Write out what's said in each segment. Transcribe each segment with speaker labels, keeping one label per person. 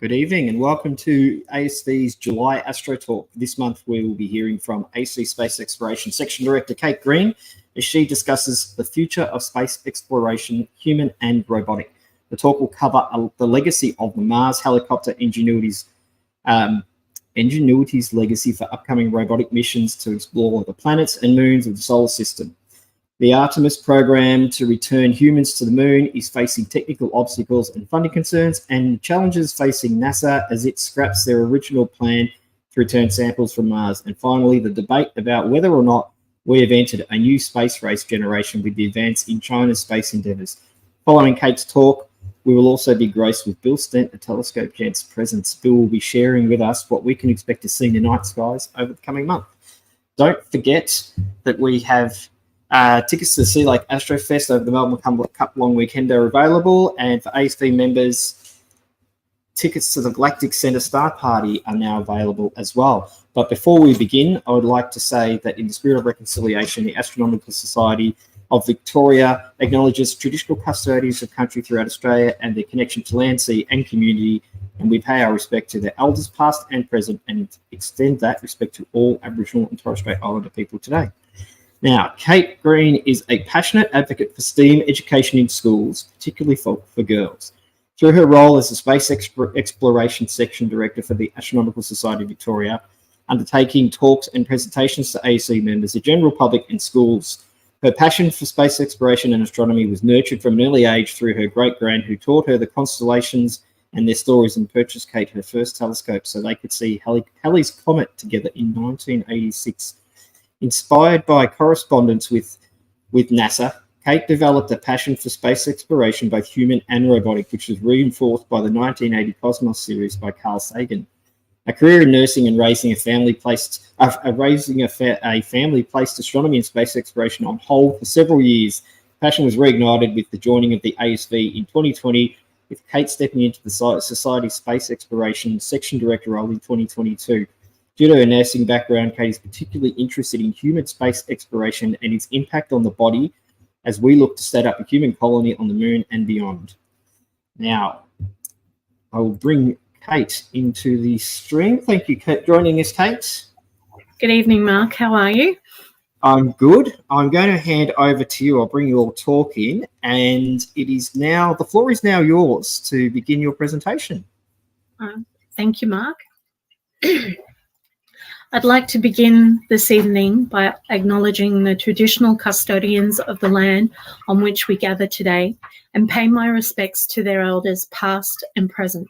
Speaker 1: Good evening and welcome to ASV's July AstroTalk. This month we will be hearing from AC Space Exploration Section Director Kate Green as she discusses the future of space exploration, human and robotic. The talk will cover the legacy of the Mars Helicopter Ingenuity's legacy for upcoming robotic missions to explore the planets and moons of the solar system. The Artemis program to return humans to the moon is facing technical obstacles and funding concerns and challenges facing NASA as it scraps their original plan to return samples from Mars. And finally, the debate about whether or not we have entered a new space race generation with the advance in China's space endeavours. Following Kate's talk, we will also be graced with Bill Stent, a telescope gent's presence. Bill will be sharing with us what we can expect to see in the night skies over the coming month. Don't forget that we have tickets to the Sea Lake Astrofest over the Melbourne Cup long weekend are available, and for ASV members, tickets to the Galactic Centre Star Party are now available as well. But before we begin, I would like to say that in the spirit of reconciliation, the Astronomical Society of Victoria acknowledges traditional custodians of country throughout Australia and their connection to land, sea and community, and we pay our respect to their elders past and present and extend that respect to all Aboriginal and Torres Strait Islander people today. Now, Kate Green is a passionate advocate for STEAM education in schools, particularly for girls. Through her role as the Space Exploration Section Director for the Astronomical Society of Victoria, undertaking talks and presentations to ASC members, the general public and schools, her passion for space exploration and astronomy was nurtured from an early age through her great-grand who taught her the constellations and their stories and purchased Kate her first telescope so they could see Halley's Comet together in 1986. Inspired by correspondence with NASA, Kate developed a passion for space exploration, both human and robotic, which was reinforced by the 1980 Cosmos series by Carl Sagan. A career in nursing and raising a family placed astronomy and space exploration on hold for several years. Passion was reignited with the joining of the ASV in 2020, with Kate stepping into the Society Space Exploration Section Director role in 2022. Due to her nursing background, Kate is particularly interested in human space exploration and its impact on the body as we look to set up a human colony on the moon and beyond. Now, I will bring Kate into the stream. Thank you, Kate, joining us, Kate.
Speaker 2: Good evening, Mark. How are you?
Speaker 1: I'm good. I'm going to hand over to you. I'll bring your talk in, and the floor is now yours to begin your presentation.
Speaker 2: Thank you, Mark. I'd like to begin this evening by acknowledging the traditional custodians of the land on which we gather today and pay my respects to their elders past and present.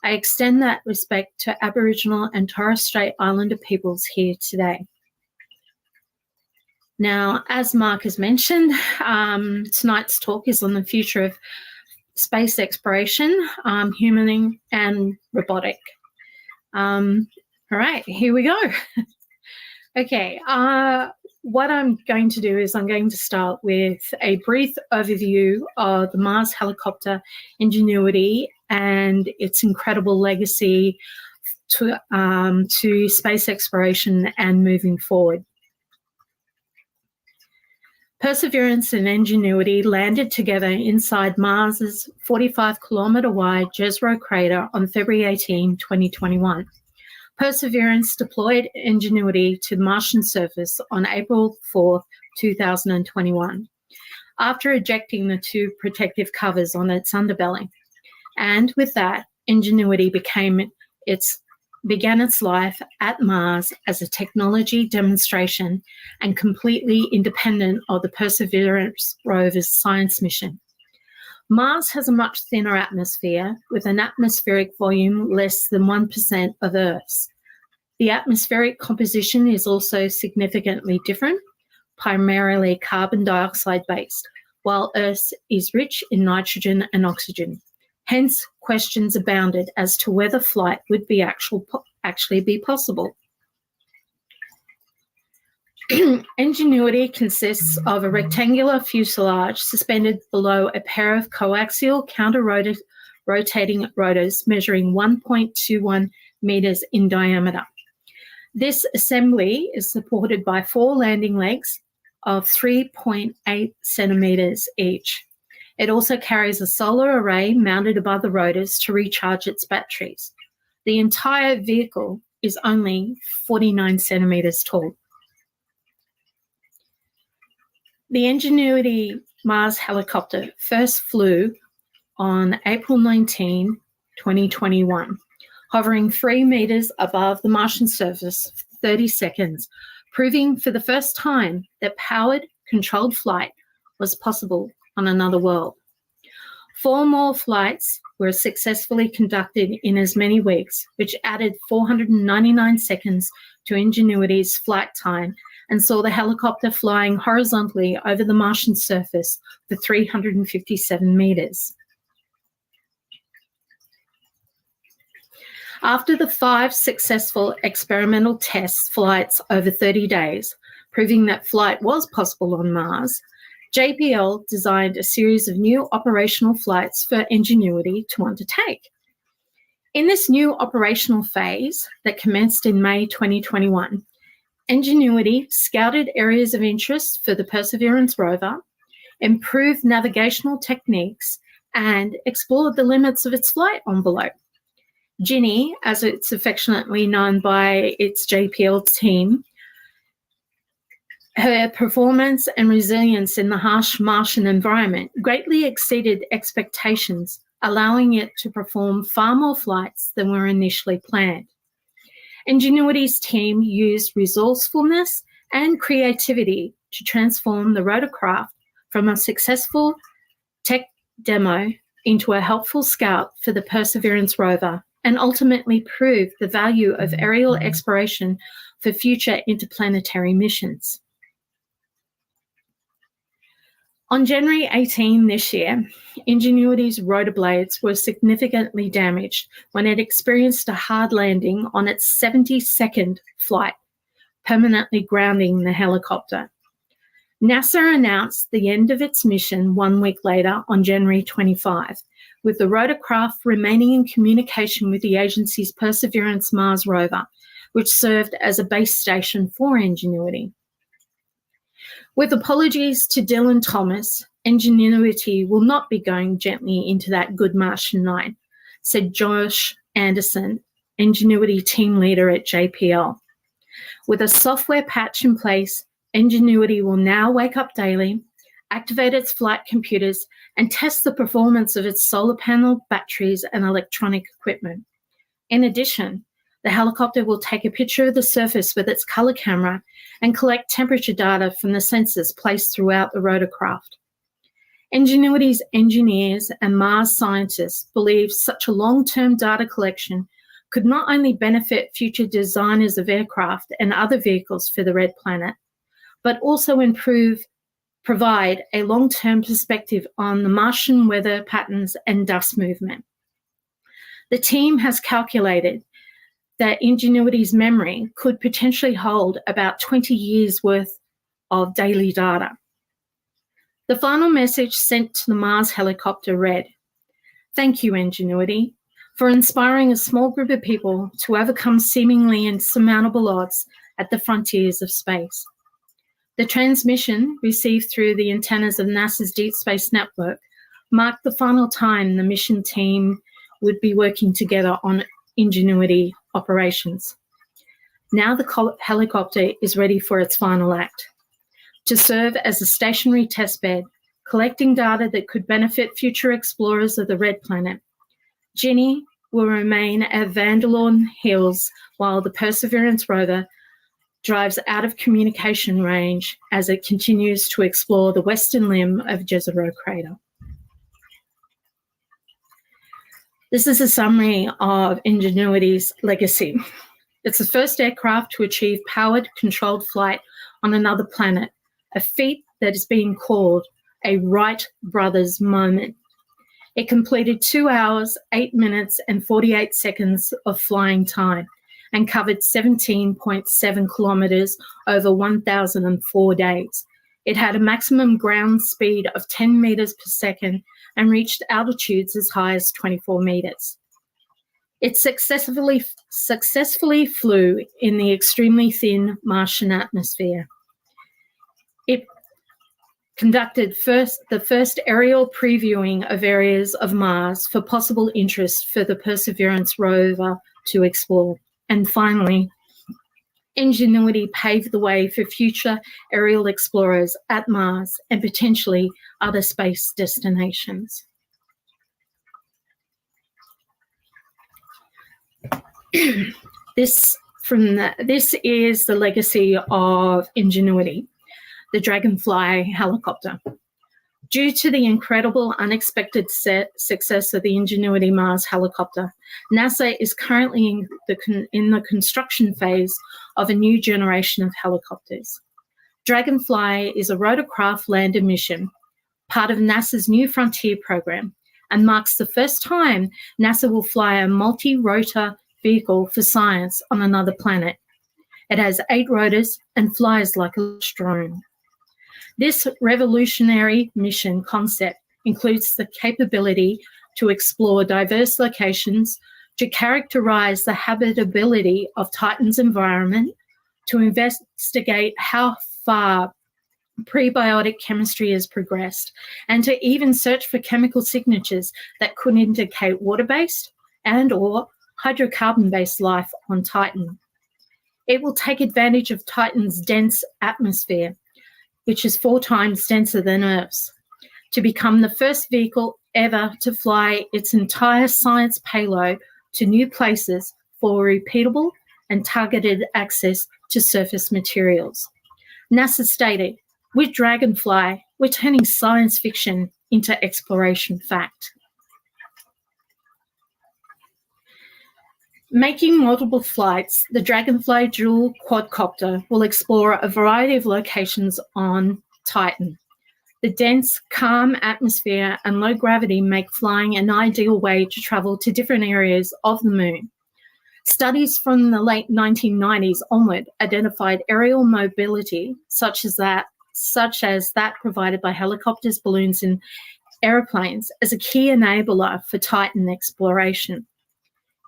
Speaker 2: I extend that respect to Aboriginal and Torres Strait Islander peoples here today. Now, as Mark has mentioned, tonight's talk is on the future of space exploration, human and robotic. All right, here we go. Okay, what I'm going to do is I'm going to start with a brief overview of the Mars Helicopter Ingenuity and its incredible legacy to space exploration and moving forward. Perseverance and Ingenuity landed together inside Mars's 45-kilometre wide Jezero crater on February 18, 2021. Perseverance deployed Ingenuity to the Martian surface on April 4, 2021, after ejecting the two protective covers on its underbelly. And with that, Ingenuity began its life at Mars as a technology demonstration and completely independent of the Perseverance rover's science mission. Mars has a much thinner atmosphere with an atmospheric volume less than 1% of Earth's. The atmospheric composition is also significantly different, primarily carbon dioxide based, while Earth's is rich in nitrogen and oxygen. Hence, questions abounded as to whether flight would be actually be possible. Ingenuity consists of a rectangular fuselage suspended below a pair of coaxial counter-rotating rotors measuring 1.21 meters in diameter. This assembly is supported by 4 landing legs of 3.8 centimeters each. It also carries a solar array mounted above the rotors to recharge its batteries. The entire vehicle is only 49 centimetres tall. The Ingenuity Mars helicopter first flew on April 19, 2021, hovering 3 meters above the Martian surface for 30 seconds, proving for the first time that powered, controlled flight was possible on another world. 4 more flights were successfully conducted in as many weeks, which added 499 seconds to Ingenuity's flight time and saw the helicopter flying horizontally over the Martian surface for 357 meters. After the 5 successful experimental test flights over 30 days, proving that flight was possible on Mars, JPL designed a series of new operational flights for Ingenuity to undertake. In this new operational phase that commenced in May 2021, Ingenuity scouted areas of interest for the Perseverance rover, improved navigational techniques, and explored the limits of its flight envelope. Ginny, as it's affectionately known by its JPL team, her performance and resilience in the harsh Martian environment greatly exceeded expectations, allowing it to perform far more flights than were initially planned. Ingenuity's team used resourcefulness and creativity to transform the rotorcraft from a successful tech demo into a helpful scout for the Perseverance rover, and ultimately prove the value of aerial exploration for future interplanetary missions. On January 18 this year, Ingenuity's rotor blades were significantly damaged when it experienced a hard landing on its 72nd flight, permanently grounding the helicopter. NASA announced the end of its mission 1 week later on January 25, with the rotorcraft remaining in communication with the agency's Perseverance Mars rover, which served as a base station for Ingenuity. With apologies to Dylan Thomas, Ingenuity will not be going gently into that good Martian night, said Josh Anderson, Ingenuity team leader at JPL. With a software patch in place, Ingenuity will now wake up daily, activate its flight computers, and test the performance of its solar panel, batteries, and electronic equipment. In addition, the helicopter will take a picture of the surface with its color camera and collect temperature data from the sensors placed throughout the rotorcraft. Ingenuity's engineers and Mars scientists believe such a long-term data collection could not only benefit future designers of aircraft and other vehicles for the Red Planet, but also provide a long-term perspective on the Martian weather patterns and dust movement. The team has calculated that Ingenuity's memory could potentially hold about 20 years worth of daily data. The final message sent to the Mars helicopter read, "Thank you, Ingenuity, for inspiring a small group of people to overcome seemingly insurmountable odds at the frontiers of space." The transmission, received through the antennas of NASA's Deep Space Network, marked the final time the mission team would be working together on Ingenuity operations. Now the helicopter is ready for its final act, to serve as a stationary testbed, collecting data that could benefit future explorers of the Red Planet. Ginny will remain at Vanderlorn Hills while the Perseverance rover drives out of communication range as it continues to explore the western limb of Jezero Crater. This is a summary of Ingenuity's legacy. It's the first aircraft to achieve powered, controlled flight on another planet, a feat that is being called a Wright brothers moment. It completed 2 hours, 8 minutes, and 48 seconds of flying time and covered 17.7 kilometers over 1,004 days. It had a maximum ground speed of 10 meters per second and reached altitudes as high as 24 meters. It successfully flew in the extremely thin Martian atmosphere. It conducted the first aerial previewing of areas of Mars for possible interest for the Perseverance rover to explore. And finally, Ingenuity paved the way for future aerial explorers at Mars and potentially other space destinations. This is the legacy of Ingenuity, the Dragonfly helicopter. Due to the incredible unexpected success of the Ingenuity Mars helicopter, NASA is currently in the construction phase of a new generation of helicopters. Dragonfly is a rotorcraft lander mission, part of NASA's New Frontier program, and marks the first time NASA will fly a multi-rotor vehicle for science on another planet. It has 8 rotors and flies like a drone. This revolutionary mission concept includes the capability to explore diverse locations, to characterize the habitability of Titan's environment, to investigate how far prebiotic chemistry has progressed, and to even search for chemical signatures that could indicate water-based and/or hydrocarbon-based life on Titan. It will take advantage of Titan's dense atmosphere, which is 4 times denser than Earth's, to become the first vehicle ever to fly its entire science payload to new places for repeatable and targeted access to surface materials. NASA stated, "With Dragonfly, we're turning science fiction into exploration fact." Making multiple flights, the Dragonfly dual quadcopter will explore a variety of locations on Titan. The dense, calm atmosphere and low gravity make flying an ideal way to travel to different areas of the moon. Studies from the late 1990s onward identified aerial mobility, such as that provided by helicopters, balloons, and aeroplanes, as a key enabler for Titan exploration.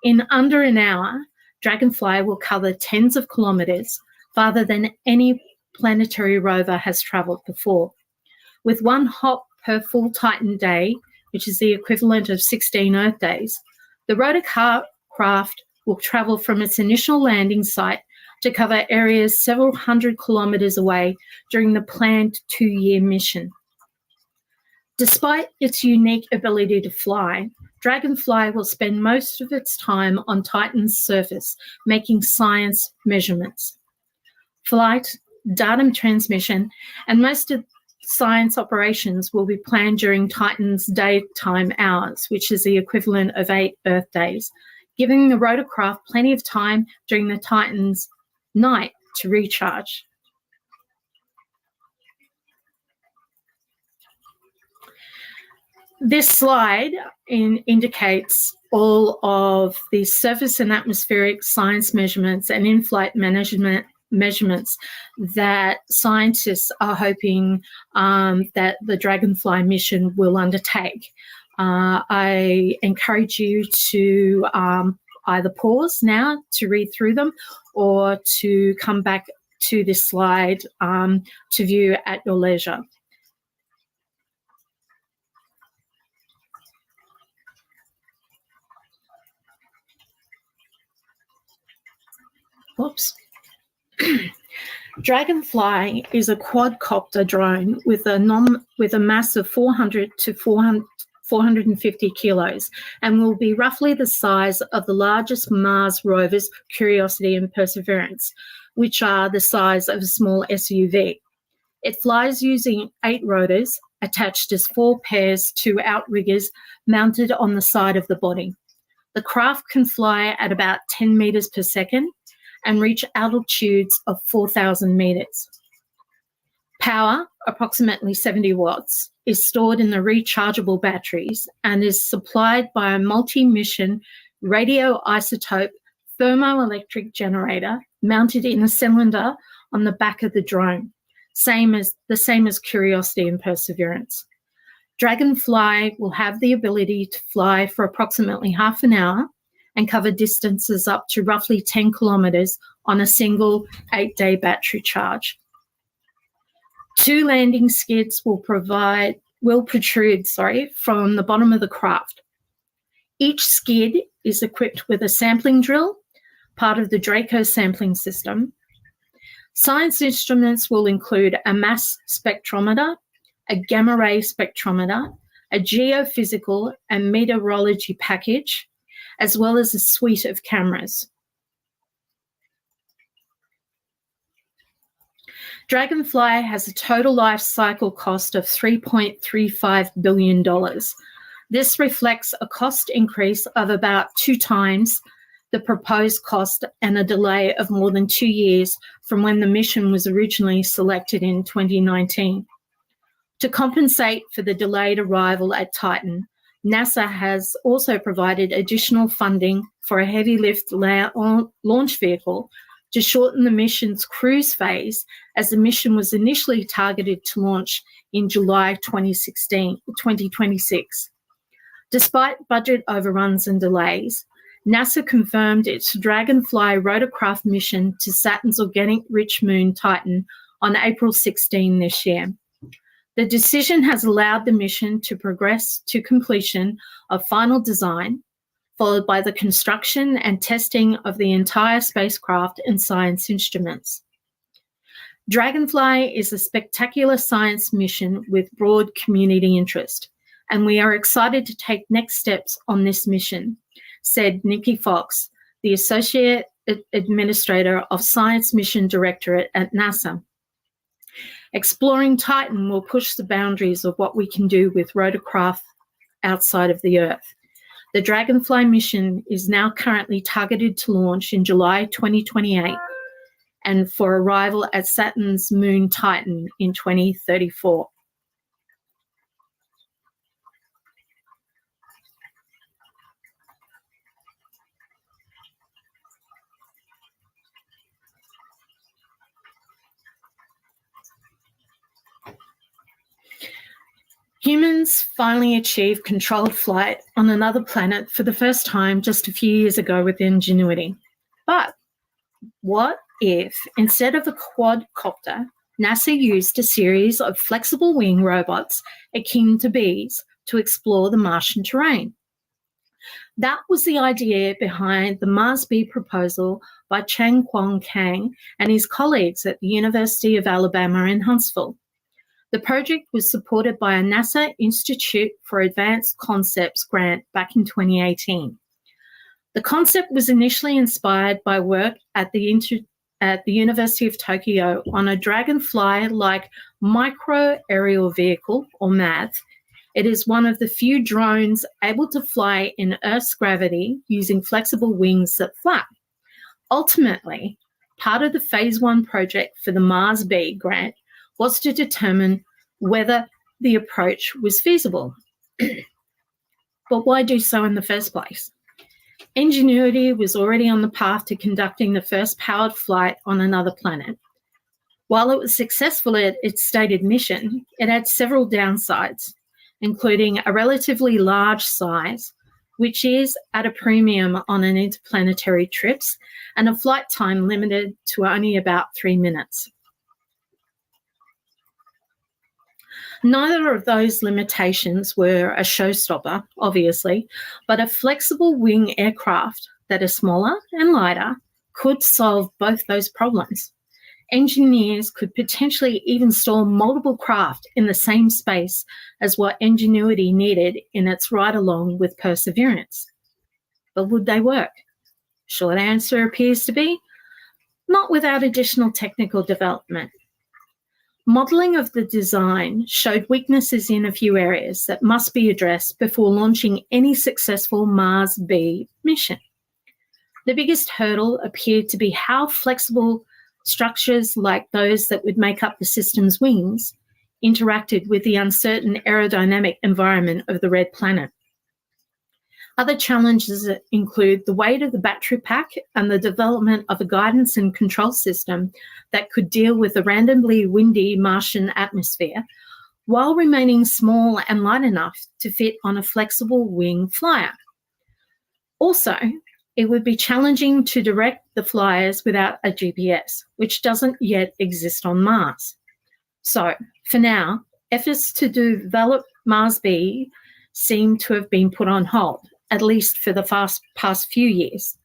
Speaker 2: In under an hour, Dragonfly will cover tens of kilometres farther than any planetary rover has travelled before. With 1 hop per full Titan day, which is the equivalent of 16 Earth days, the rotorcraft will travel from its initial landing site to cover areas several hundred kilometres away during the planned 2-year mission. Despite its unique ability to fly, Dragonfly will spend most of its time on Titan's surface, making science measurements. Flight, data transmission, and most of science operations will be planned during Titan's daytime hours, which is the equivalent of 8 Earth days, giving the rotorcraft plenty of time during the Titan's night to recharge. This slide indicates all of the surface and atmospheric science measurements and in-flight measurements that scientists are hoping that the Dragonfly mission will undertake. I encourage you to either pause now to read through them or to come back to this slide to view at your leisure. Whoops. Dragonfly is a quadcopter drone with a mass of 400 to 450 kilos and will be roughly the size of the largest Mars rovers, Curiosity and Perseverance, which are the size of a small SUV. It flies using 8 rotors attached as 4 pairs to outriggers mounted on the side of the body. The craft can fly at about 10 meters per second and reach altitudes of 4,000 meters. Power, approximately 70 watts, is stored in the rechargeable batteries and is supplied by a multi-mission radioisotope thermoelectric generator mounted in a cylinder on the back of the drone, same as Curiosity and Perseverance. Dragonfly will have the ability to fly for approximately half an hour and cover distances up to roughly 10 kilometres on a single 8-day battery charge. 2 landing skids will protrude from the bottom of the craft. Each skid is equipped with a sampling drill, part of the Draco sampling system. Science instruments will include a mass spectrometer, a gamma ray spectrometer, a geophysical and meteorology package, as well as a suite of cameras. Dragonfly has a total life cycle cost of $3.35 billion. This reflects a cost increase of about 2 times the proposed cost and a delay of more than 2 years from when the mission was originally selected in 2019. To compensate for the delayed arrival at Titan, NASA has also provided additional funding for a heavy lift launch vehicle to shorten the mission's cruise phase, as the mission was initially targeted to launch in July 2026. Despite budget overruns and delays, NASA confirmed its Dragonfly rotorcraft mission to Saturn's organic-rich moon Titan on April 16 this year. The decision has allowed the mission to progress to completion of final design, followed by the construction and testing of the entire spacecraft and science instruments. Dragonfly is a spectacular science mission with broad community interest, and we are excited to take next steps on this mission, said Nikki Fox, the Associate Administrator of Science Mission Directorate at NASA. Exploring Titan will push the boundaries of what we can do with rotorcraft outside of the Earth. The Dragonfly mission is now currently targeted to launch in July 2028 and for arrival at Saturn's moon Titan in 2034. Humans finally achieved controlled flight on another planet for the first time just a few years ago with Ingenuity. But what if, instead of a quadcopter, NASA used a series of flexible wing robots akin to bees to explore the Martian terrain? That was the idea behind the Marsbee proposal by Chang Kwong Kang and his colleagues at the University of Alabama in Huntsville. The project was supported by a NASA Institute for Advanced Concepts grant back in 2018. The concept was initially inspired by work at the University of Tokyo on a Dragonfly-like micro-aerial vehicle, or MAV. It is one of the few drones able to fly in Earth's gravity using flexible wings that flap. Ultimately, part of the Phase 1 project for the Marsbee grant was to determine whether the approach was feasible. But why do so in the first place? Ingenuity was already on the path to conducting the first powered flight on another planet. While it was successful at its stated mission, it had several downsides, including a relatively large size, which is at a premium on an interplanetary trips, and a flight time limited to only about 3 minutes. Neither of those limitations were a showstopper, obviously, but a flexible wing aircraft that is smaller and lighter could solve both those problems. Engineers could potentially even store multiple craft in the same space as what Ingenuity needed in its ride-along with Perseverance. But would they work? Short answer appears to be, not without additional technical development. Modelling of the design showed weaknesses in a few areas that must be addressed before launching any successful Marsbee mission. The biggest hurdle appeared to be how flexible structures like those that would make up the system's wings interacted with the uncertain aerodynamic environment of the red planet. Other challenges include the weight of the battery pack and the development of a guidance and control system that could deal with the randomly windy Martian atmosphere while remaining small and light enough to fit on a flexible wing flyer. Also, it would be challenging to direct the flyers without a GPS, which doesn't yet exist on Mars. So, for now, efforts to develop Marsbee seem to have been put on hold, at least for the past few years.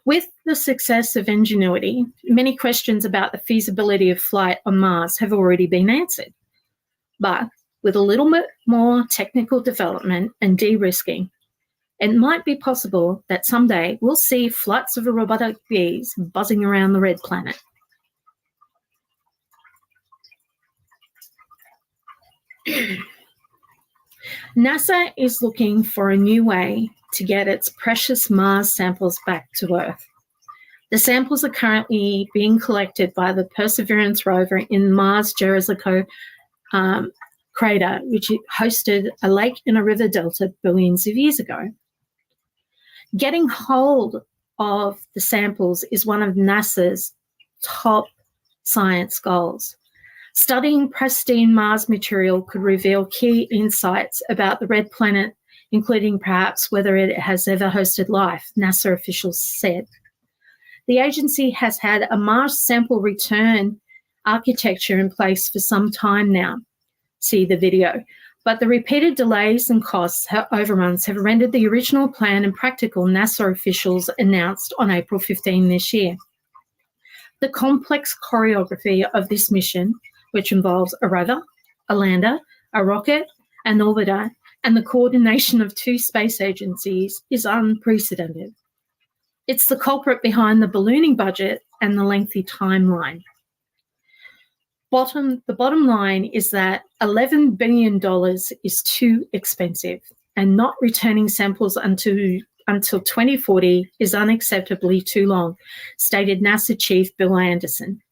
Speaker 2: With the success of Ingenuity, many questions about the feasibility of flight on Mars have already been answered. But with a little bit more technical development and de-risking, it might be possible that someday we'll see flights of robotic bees buzzing around the red planet. NASA is looking for a new way to get its precious Mars samples back to Earth. The samples are currently being collected by the Perseverance rover in Mars Jericho crater, which hosted a lake in a river delta billions of years ago. Getting hold of the samples is one of NASA's top science goals. Studying pristine Mars material could reveal key insights about the red planet, including perhaps whether it has ever hosted life, NASA officials said. The agency has had a Mars sample return architecture in place for some time now. See the video. But the repeated delays and costs overruns have rendered the original plan impractical, NASA officials announced on April 15 this year. The complex choreography of this mission, which involves a rover, a lander, a rocket, an orbiter, and the coordination of 2 space agencies, is unprecedented. It's the culprit behind the ballooning budget and the lengthy timeline. The bottom line is that $11 billion is too expensive, and not returning samples until 2040 is unacceptably too long, stated NASA Chief Bill Anderson.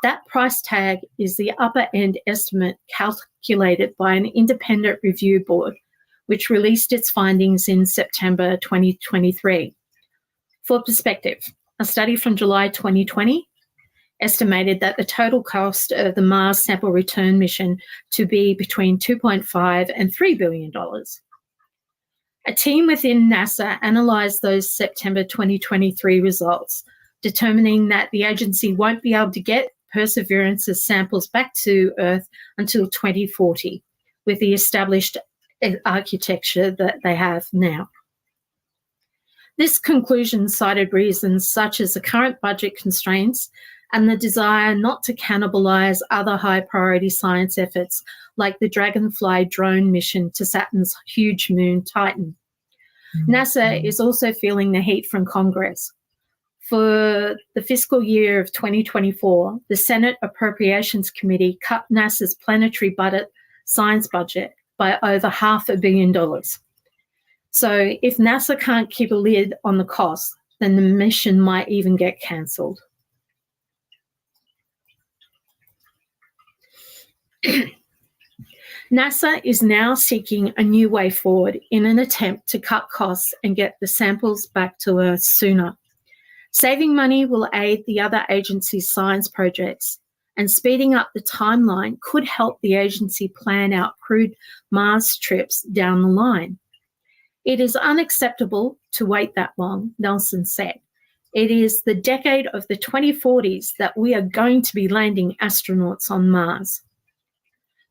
Speaker 2: That price tag is the upper end estimate calculated by an independent review board, which released its findings in September 2023. For perspective, a study from July 2020 estimated that the total cost of the Mars sample return mission to be between $2.5 and $3 billion. A team within NASA analysed those September 2023 results, determining that the agency won't be able to get Perseverance's samples back to Earth until 2040, with the established architecture that they have now. This conclusion cited reasons such as the current budget constraints and the desire not to cannibalize other high-priority science efforts like the Dragonfly drone mission to Saturn's huge moon Titan. NASA is also feeling the heat from Congress. For the fiscal year of 2024, the Senate Appropriations Committee cut NASA's planetary budget, science budget by over $500 million. So if NASA can't keep a lid on the cost, then the mission might even get cancelled. NASA is now seeking a new way forward in an attempt to cut costs and get the samples back to Earth sooner. Saving money will aid the other agency's science projects, and speeding up the timeline could help the agency plan out crewed Mars trips down the line. It is unacceptable to wait that long, Nelson said. It is the decade of the 2040s that we are going to be landing astronauts on Mars.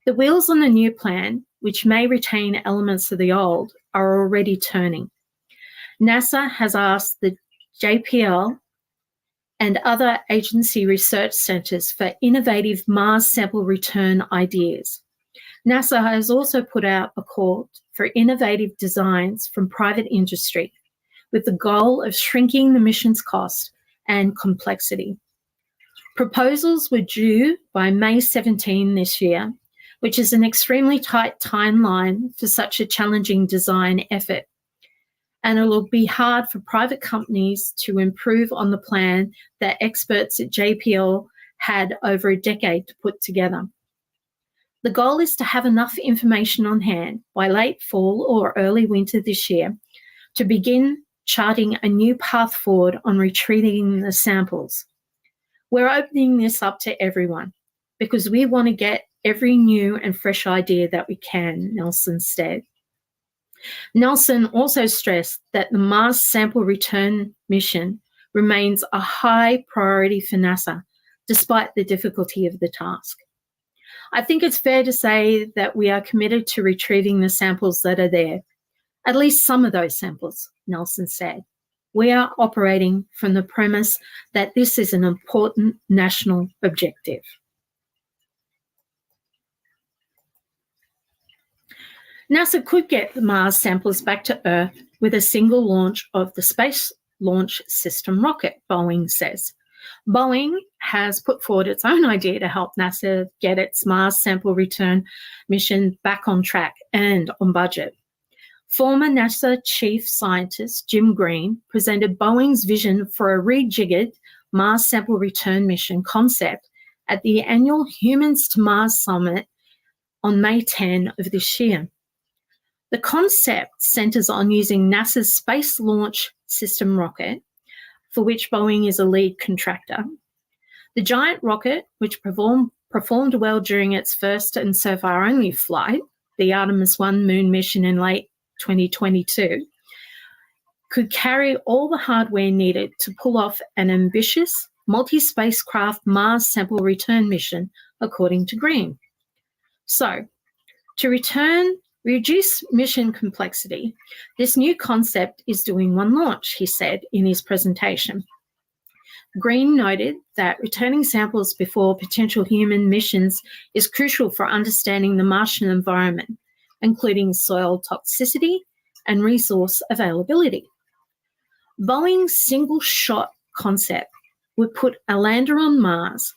Speaker 2: The wheels on the new plan, which may retain elements of the old, are already turning. NASA has asked the JPL and other agency research centres for innovative Mars sample return ideas. NASA has also put out a call for innovative designs from private industry with the goal of shrinking the mission's cost and complexity. Proposals were due by May 17 this year, which is an extremely tight timeline for such a challenging design effort. And it will be hard for private companies to improve on the plan that experts at JPL had over a decade to put together. The goal is to have enough information on hand by late fall or early winter this year to begin charting a new path forward on retrieving the samples. We're opening this up to everyone because we want to get every new and fresh idea that we can, Nelson said. Nelson also stressed that the Mars sample return mission remains a high priority for NASA, despite the difficulty of the task. I think it's fair to say that we are committed to retrieving the samples that are there, at least some of those samples, Nelson said. We are operating from the premise that this is an important national objective. NASA could get the Mars samples back to Earth with a single launch of the Space Launch System rocket, Boeing says. Boeing has put forward its own idea to help NASA get its Mars sample return mission back on track and on budget. Former NASA chief scientist Jim Green presented Boeing's vision for a rejiggered Mars sample return mission concept at the annual Humans to Mars Summit on May 10 of this year. The concept centres on using NASA's Space Launch System rocket, for which Boeing is a lead contractor. The giant rocket, which performed well during its first and so far only flight, the Artemis 1 moon mission in late 2022, could carry all the hardware needed to pull off an ambitious multi-spacecraft Mars sample return mission, according to Green. So, to reduce mission complexity, this new concept is doing one launch, he said in his presentation. Green noted that returning samples before potential human missions is crucial for understanding the Martian environment, including soil toxicity and resource availability. Boeing's single-shot concept would put a lander on Mars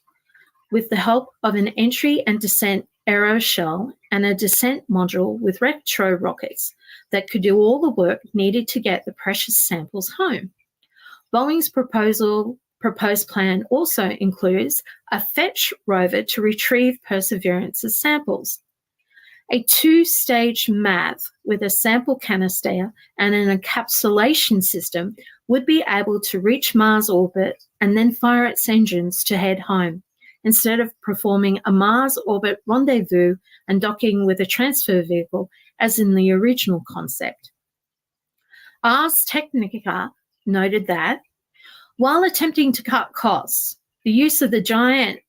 Speaker 2: with the help of an entry and descent aeroshell and a descent module with retro rockets that could do all the work needed to get the precious samples home. Boeing's proposed plan also includes a fetch rover to retrieve Perseverance's samples. A two-stage MAV with a sample canister and an encapsulation system would be able to reach Mars orbit and then fire its engines to head home, instead of performing a Mars orbit rendezvous and docking with a transfer vehicle as in the original concept. Ars Technica noted that, while attempting to cut costs, the use of the giant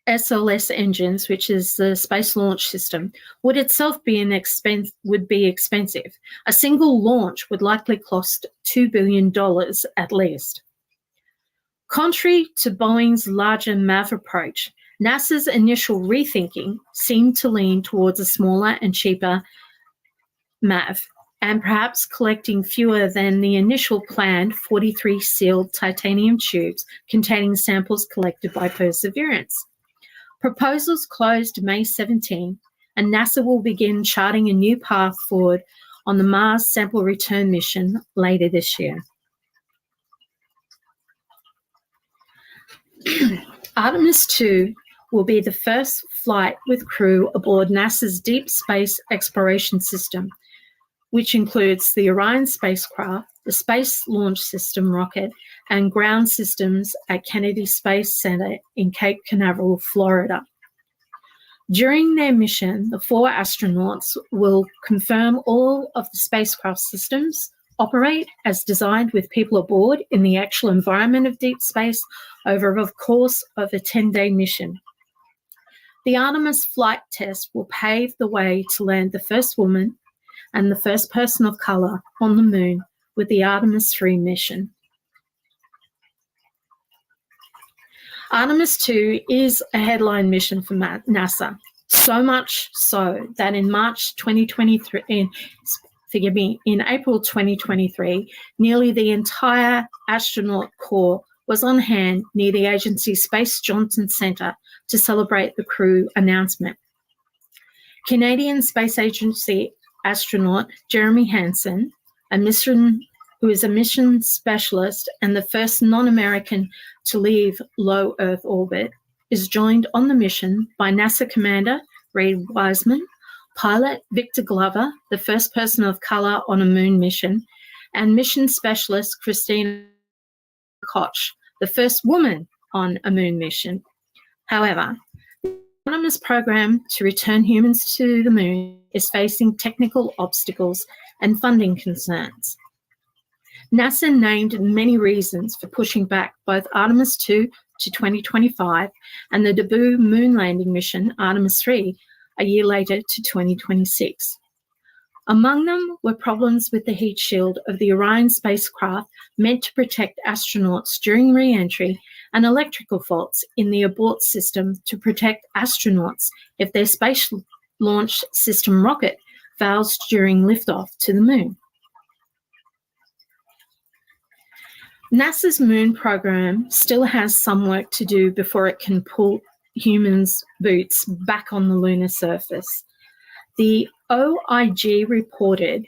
Speaker 2: SLS engines, which is the Space Launch System, would itself be expensive. A single launch would likely cost $2 billion at least. Contrary to Boeing's larger MAV approach, NASA's initial rethinking seemed to lean towards a smaller and cheaper MAV, and perhaps collecting fewer than the initial planned 43 sealed titanium tubes containing samples collected by Perseverance. Proposals closed May 17, and NASA will begin charting a new path forward on the Mars sample return mission later this year. Artemis 2 will be the first flight with crew aboard NASA's Deep Space Exploration System, which includes the Orion spacecraft, the Space Launch System rocket, and ground systems at Kennedy Space Center in Cape Canaveral, Florida. During their mission, the 4 astronauts will confirm all of the spacecraft systems operate as designed with people aboard in the actual environment of deep space over the course of a 10-day mission. The Artemis flight test will pave the way to land the first woman and the first person of color on the moon with the Artemis 3 mission. Artemis 2 is a headline mission for NASA, so much so that in April 2023, nearly the entire astronaut corps was on hand near the agency's Space Johnson Center to celebrate the crew announcement. Canadian Space Agency astronaut Jeremy Hansen, who is a mission specialist and the first non-American to leave low Earth orbit, is joined on the mission by NASA Commander Reid Wiseman, pilot Victor Glover, the first person of color on a moon mission, and mission specialist Christina Koch, the first woman on a moon mission. However, the Artemis program to return humans to the moon is facing technical obstacles and funding concerns. NASA named many reasons for pushing back both Artemis 2 to 2025 and the debut moon landing mission, Artemis 3, a year later to 2026. Among them were problems with the heat shield of the Orion spacecraft meant to protect astronauts during re-entry and electrical faults in the abort system to protect astronauts if their Space Launch System rocket fails during liftoff to the moon. NASA's moon program still has some work to do before it can pull humans' boots back on the lunar surface. The OIG reported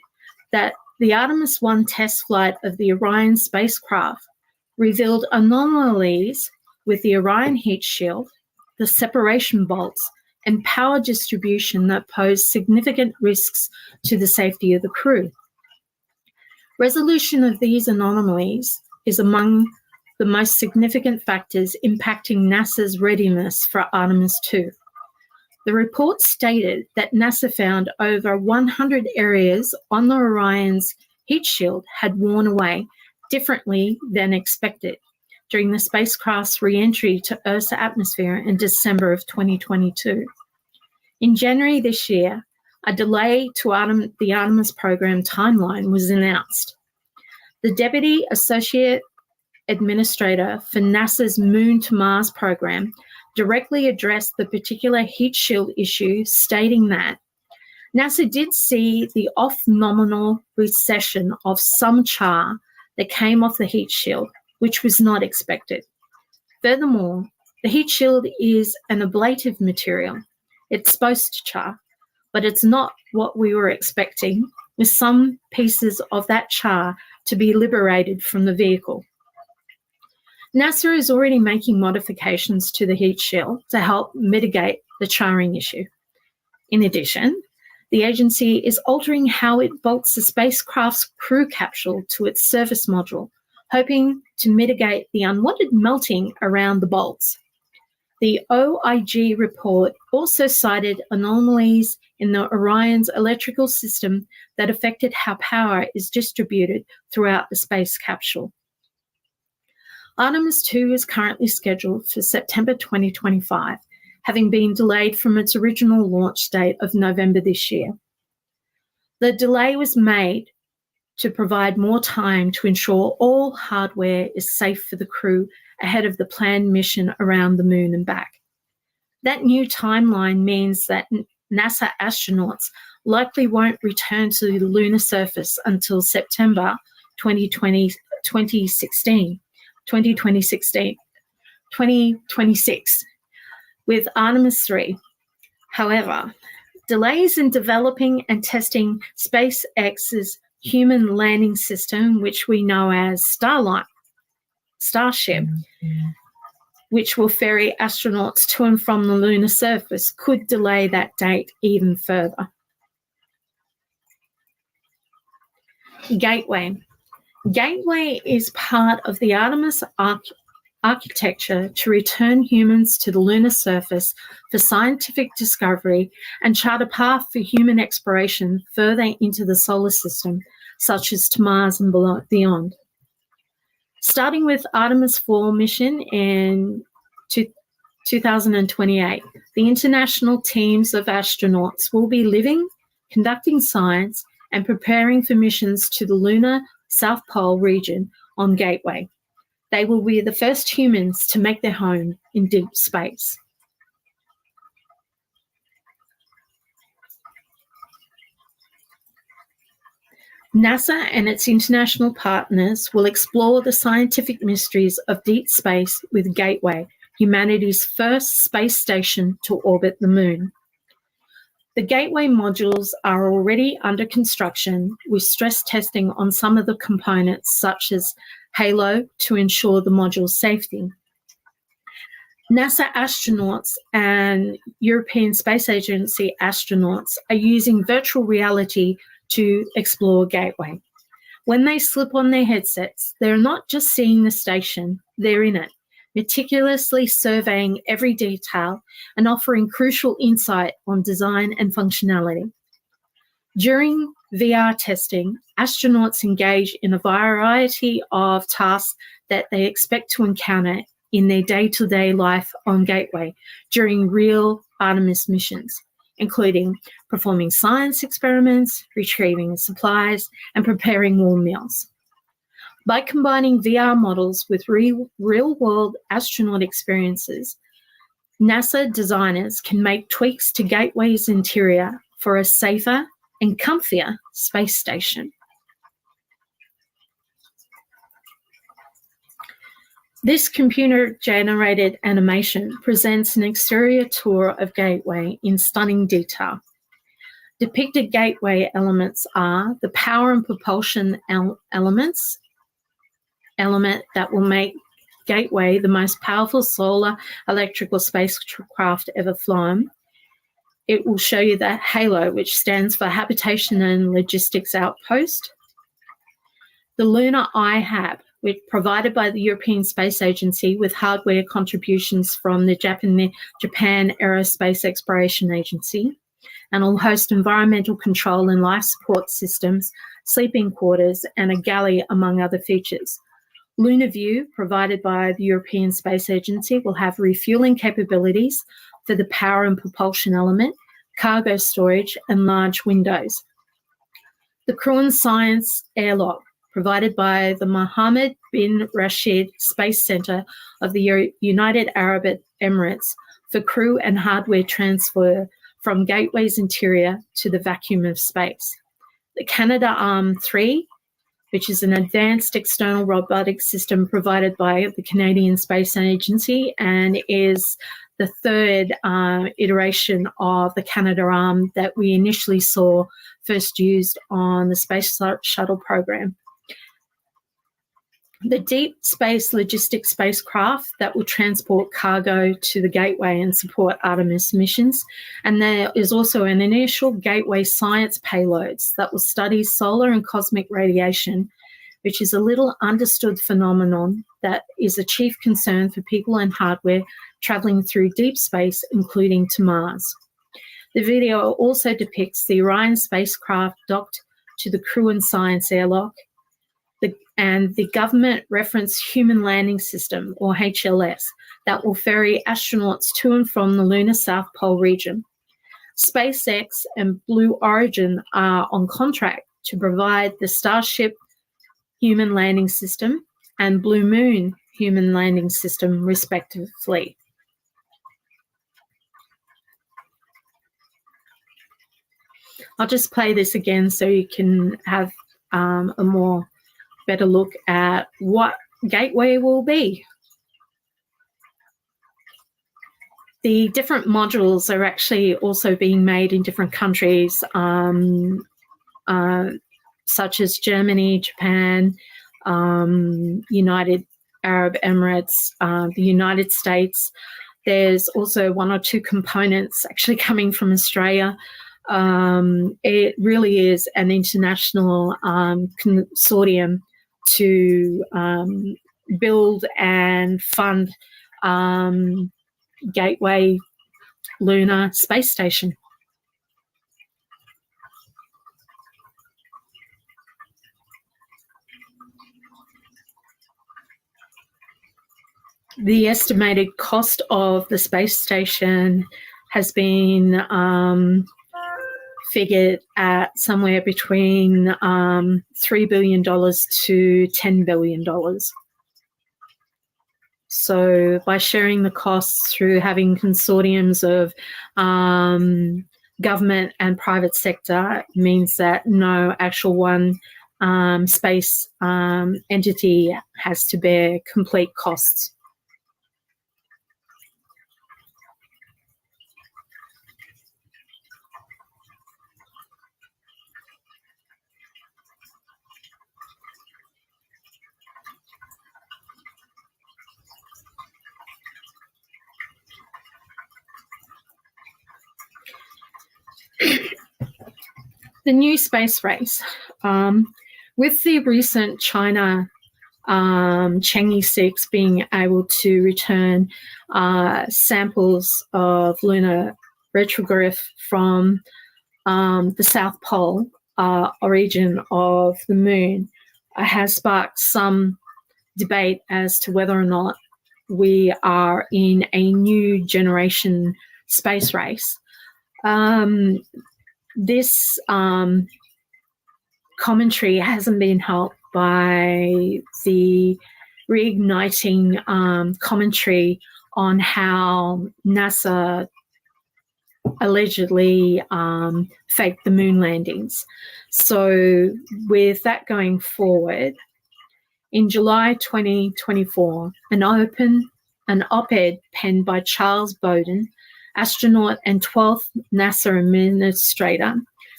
Speaker 2: that the Artemis 1 test flight of the Orion spacecraft revealed anomalies with the Orion heat shield, the separation bolts, and power distribution that pose significant risks to the safety of the crew. Resolution of these anomalies is among the most significant factors impacting NASA's readiness for Artemis 2. The report stated that NASA found over 100 areas on the Orion's heat shield had worn away differently than expected during the spacecraft's re-entry to Earth's atmosphere in December of 2022. In January this year, a delay to the Artemis program timeline was announced. The Deputy Associate Administrator for NASA's Moon to Mars program directly addressed the particular heat shield issue, stating that NASA did see the off-nominal recession of some char that came off the heat shield, which was not expected. Furthermore, the heat shield is an ablative material. It's supposed to char, but it's not what we were expecting, with some pieces of that char to be liberated from the vehicle. NASA is already making modifications to the heat shield to help mitigate the charring issue. In addition, the agency is altering how it bolts the spacecraft's crew capsule to its service module, hoping to mitigate the unwanted melting around the bolts. The OIG report also cited anomalies in the Orion's electrical system that affected how power is distributed throughout the space capsule. Artemis 2 is currently scheduled for September 2025, having been delayed from its original launch date of November this year. The delay was made to provide more time to ensure all hardware is safe for the crew ahead of the planned mission around the moon and back. That new timeline means that NASA astronauts likely won't return to the lunar surface until September 2026, with Artemis 3. However, delays in developing and testing SpaceX's human landing system, which we know as Starship, which will ferry astronauts to and from the lunar surface, could delay that date even further. Gateway. Gateway is part of the Artemis architecture to return humans to the lunar surface for scientific discovery and chart a path for human exploration further into the solar system, such as to Mars and beyond. Starting with Artemis 4 mission in 2028, the international teams of astronauts will be living, conducting science, and preparing for missions to the lunar South Pole region on Gateway. They will be the first humans to make their home in deep space. NASA and its international partners will explore the scientific mysteries of deep space with Gateway, humanity's first space station to orbit the moon. The Gateway modules are already under construction, with stress testing on some of the components, such as Halo, to ensure the module's safety. NASA astronauts and European Space Agency astronauts are using virtual reality to explore Gateway. When they slip on their headsets, they're not just seeing the station, they're in it, meticulously surveying every detail and offering crucial insight on design and functionality. During VR testing, astronauts engage in a variety of tasks that they expect to encounter in their day-to-day life on Gateway during real Artemis missions, including performing science experiments, retrieving supplies, and preparing warm meals. By combining VR models with real-world astronaut experiences, NASA designers can make tweaks to Gateway's interior for a safer and comfier space station. This computer-generated animation presents an exterior tour of Gateway in stunning detail. Depicted Gateway elements are the power and propulsion element that will make Gateway the most powerful solar electrical spacecraft ever flown. It will show you the HALO, which stands for Habitation and Logistics Outpost. The lunar IHAB, which provided by the European Space Agency with hardware contributions from the Japan Aerospace Exploration Agency, and will host environmental control and life support systems, sleeping quarters, and a galley, among other features. Lunar View, provided by the European Space Agency, will have refueling capabilities for the power and propulsion element, cargo storage, and large windows. The Crew and Science Airlock, provided by the Mohammed bin Rashid Space Centre of the United Arab Emirates for crew and hardware transfer from Gateway's interior to the vacuum of space. The Canadarm3, which is an advanced external robotic system provided by the Canadian Space Agency and is the third iteration of the Canadarm that we initially saw first used on the Space Shuttle program. The Deep Space Logistics spacecraft that will transport cargo to the Gateway and support Artemis missions. And there is also an initial Gateway science payloads that will study solar and cosmic radiation, which is a little understood phenomenon that is a chief concern for people and hardware traveling through deep space, including to Mars. The video also depicts the Orion spacecraft docked to the Crew and Science Airlock, and the Government Reference Human Landing System, or HLS, that will ferry astronauts to and from the lunar South Pole region. SpaceX and Blue Origin are on contract to provide the Starship Human Landing System and Blue Moon Human Landing System, respectively. I'll just play this again so you can have a more better look at what Gateway will be. The different modules are actually also being made in different countries, such as Germany, Japan, United Arab Emirates, the United States. There's also one or two components actually coming from Australia. It really is an international consortium to build and fund Gateway Lunar Space Station. The estimated cost of the space station has been figured at somewhere between $3 billion to $10 billion. So by sharing the costs through having consortiums of government and private sector means that no actual one space entity has to bear complete costs. The new space race. With the recent China Chang'e 6 being able to return samples of lunar retrograph from the South Pole, origin of the moon has sparked some debate as to whether or not we are in a new generation space race. This commentary hasn't been helped by the reigniting commentary on how NASA allegedly faked the moon landings. So with that going forward, in July 2024, an op-ed penned by Charles Bowden, astronaut and 12th NASA administrator,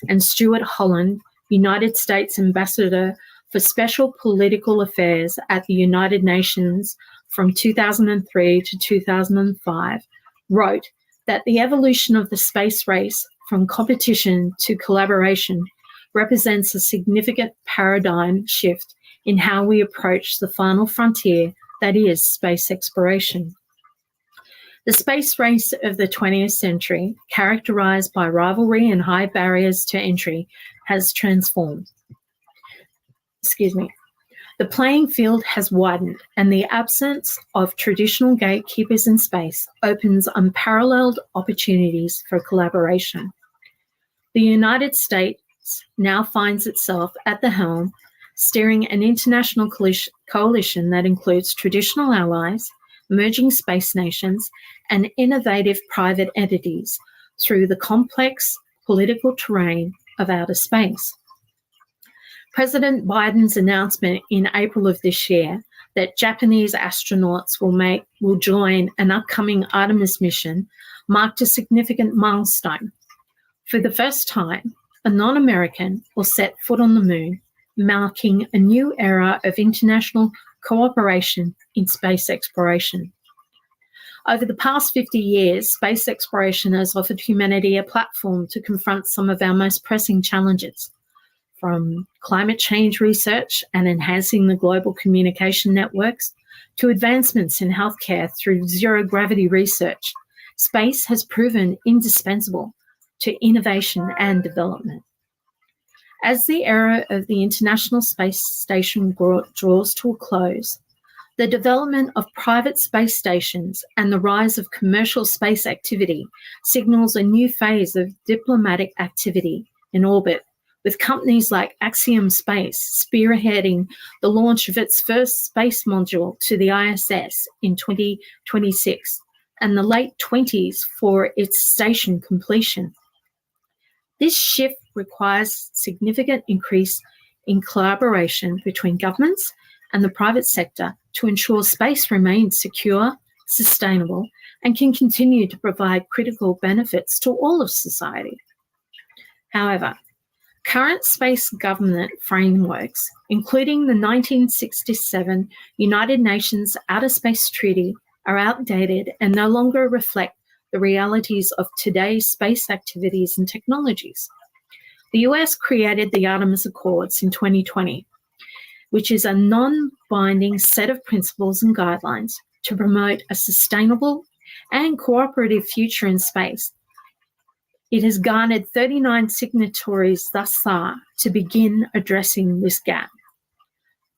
Speaker 2: and Stuart Holland, United States Ambassador for Special Political Affairs at the United Nations from 2003 to 2005, wrote that the evolution of the space race from competition to collaboration represents a significant paradigm shift in how we approach the final frontier, that is, space exploration. The space race of the 20th century, characterized by rivalry and high barriers to entry, has transformed. The playing field has widened, and the absence of traditional gatekeepers in space opens unparalleled opportunities for collaboration. The United States now finds itself at the helm, steering an international coalition that includes traditional allies, emerging space nations, and innovative private entities through the complex political terrain of outer space. President Biden's announcement in April of this year that Japanese astronauts will join an upcoming Artemis mission marked a significant milestone. For the first time, a non-American will set foot on the moon, marking a new era of international cooperation in space exploration. Over the past 50 years, space exploration has offered humanity a platform to confront some of our most pressing challenges, from climate change research and enhancing the global communication networks to advancements in healthcare through zero-gravity research. Space has proven indispensable to innovation and development. As the era of the International Space Station draws to a close, the development of private space stations and the rise of commercial space activity signals a new phase of diplomatic activity in orbit, with companies like Axiom Space spearheading the launch of its first space module to the ISS in 2026 and the late 20s for its station completion. This shift requires significant increase in collaboration between governments and the private sector to ensure space remains secure, sustainable, and can continue to provide critical benefits to all of society. However, current space government frameworks, including the 1967 United Nations Outer Space Treaty, are outdated and no longer reflect the realities of today's space activities and technologies. The US created the Artemis Accords in 2020, which is a non-binding set of principles and guidelines to promote a sustainable and cooperative future in space. It has garnered 39 signatories thus far to begin addressing this gap.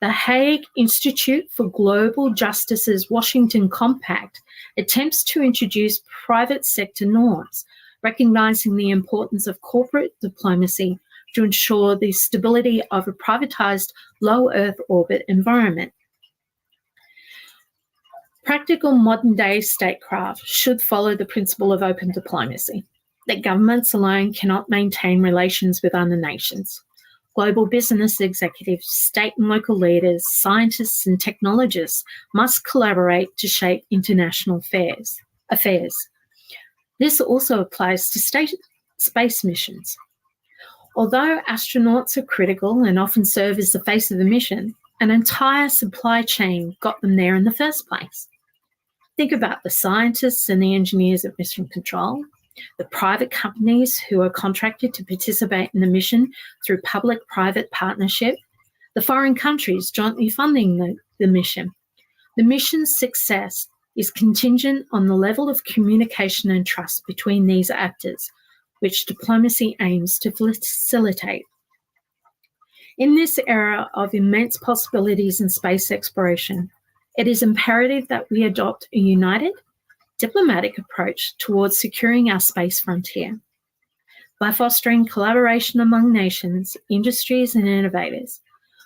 Speaker 2: The Hague Institute for Global Justice's Washington Compact attempts to introduce private sector norms, recognizing the importance of corporate diplomacy to ensure the stability of a privatized low Earth orbit environment. Practical modern-day statecraft should follow the principle of open diplomacy, that governments alone cannot maintain relations with other nations. Global business executives, state and local leaders, scientists and technologists must collaborate to shape international affairs. This also applies to space missions. Although astronauts are critical and often serve as the face of the mission, an entire supply chain got them there in the first place. Think about the scientists and the engineers at mission control, the private companies who are contracted to participate in the mission through public-private partnership, the foreign countries jointly funding the mission. The mission's success is contingent on the level of communication and trust between these actors, which diplomacy aims to facilitate. In this era of immense possibilities in space exploration, it is imperative that we adopt a united, diplomatic approach towards securing our space frontier. By fostering collaboration among nations, industries, and innovators,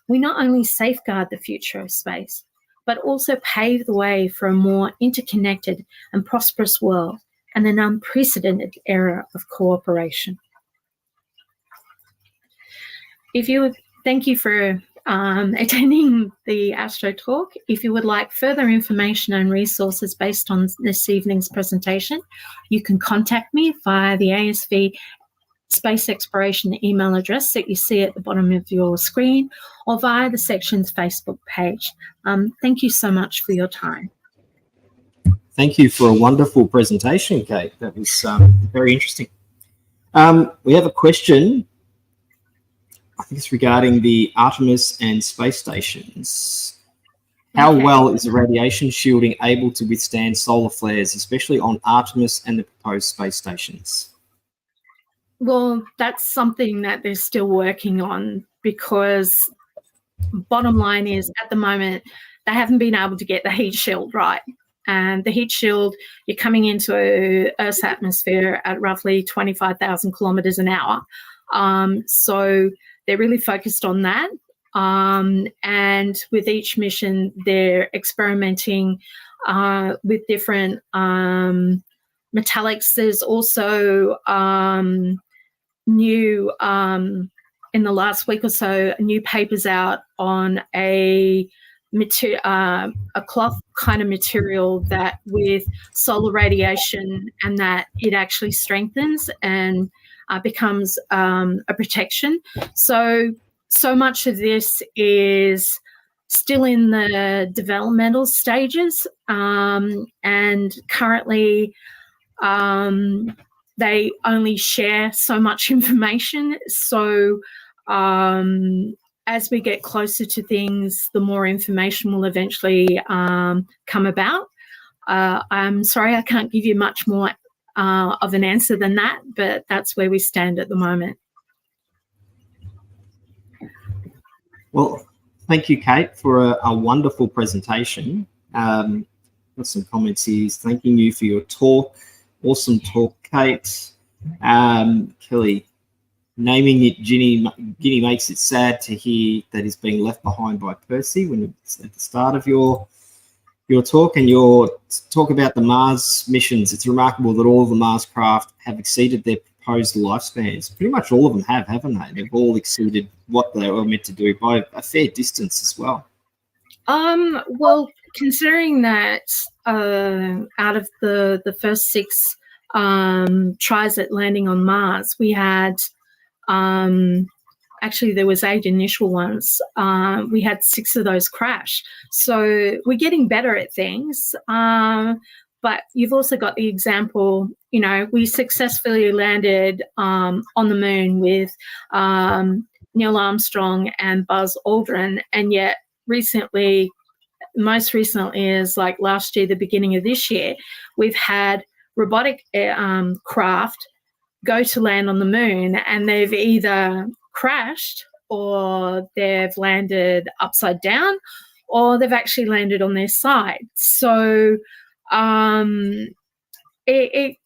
Speaker 2: we not only safeguard the future of space, but also pave the way for a more interconnected and prosperous world and an unprecedented era of cooperation. Thank you for attending the AstroTalk. If you would like further information and resources based on this evening's presentation, you can contact me via the ASV Space Exploration email address that you see at the bottom of your screen, or via the section's Facebook page. Thank you so much for your time.
Speaker 1: Thank you for a wonderful presentation, Kate. That was very interesting. We have a question. I think it's regarding the Artemis and space stations. How well is the radiation shielding able to withstand solar flares, especially on Artemis and the proposed space stations?
Speaker 2: Well, that's something that they're still working on, because bottom line is, at the moment, they haven't been able to get the heat shield right. And the heat shield, you're coming into Earth's atmosphere at roughly 25,000 kilometers an hour. So they're really focused on that. And with each mission, they're experimenting with different metallics. There's also new, in the last week or so, new papers out on a cloth kind of material that with solar radiation, and that it actually strengthens and becomes a protection. So much of this is still in the developmental stages, and currently they only share so much information. So as we get closer to things, the more information will eventually come about. I'm sorry I can't give you much more of an answer than that, but that's where we stand at the moment.
Speaker 1: Well, thank you, Kate, for a wonderful presentation. Got some comments here thanking you for your talk. Awesome talk, Kate. Kelly, naming it Ginny makes it sad to hear that he's being left behind by Percy when it's at the start of your talk, and your talk about the Mars missions. It's remarkable that all of the Mars craft have exceeded their proposed lifespans. Pretty much all of them have, haven't they? They've all exceeded what they were meant to do by a fair distance as well.
Speaker 2: Well, considering that out of the first 6 tries at landing on Mars, we had actually there was 8 initial ones. We had 6 of those crash. So we're getting better at things. But you've also got the example, we successfully landed on the moon with Neil Armstrong and Buzz Aldrin, and yet most recently is like last year, the beginning of this year, we've had robotic craft go to land on the moon, and they've either crashed or they've landed upside down, or they've actually landed on their side. So it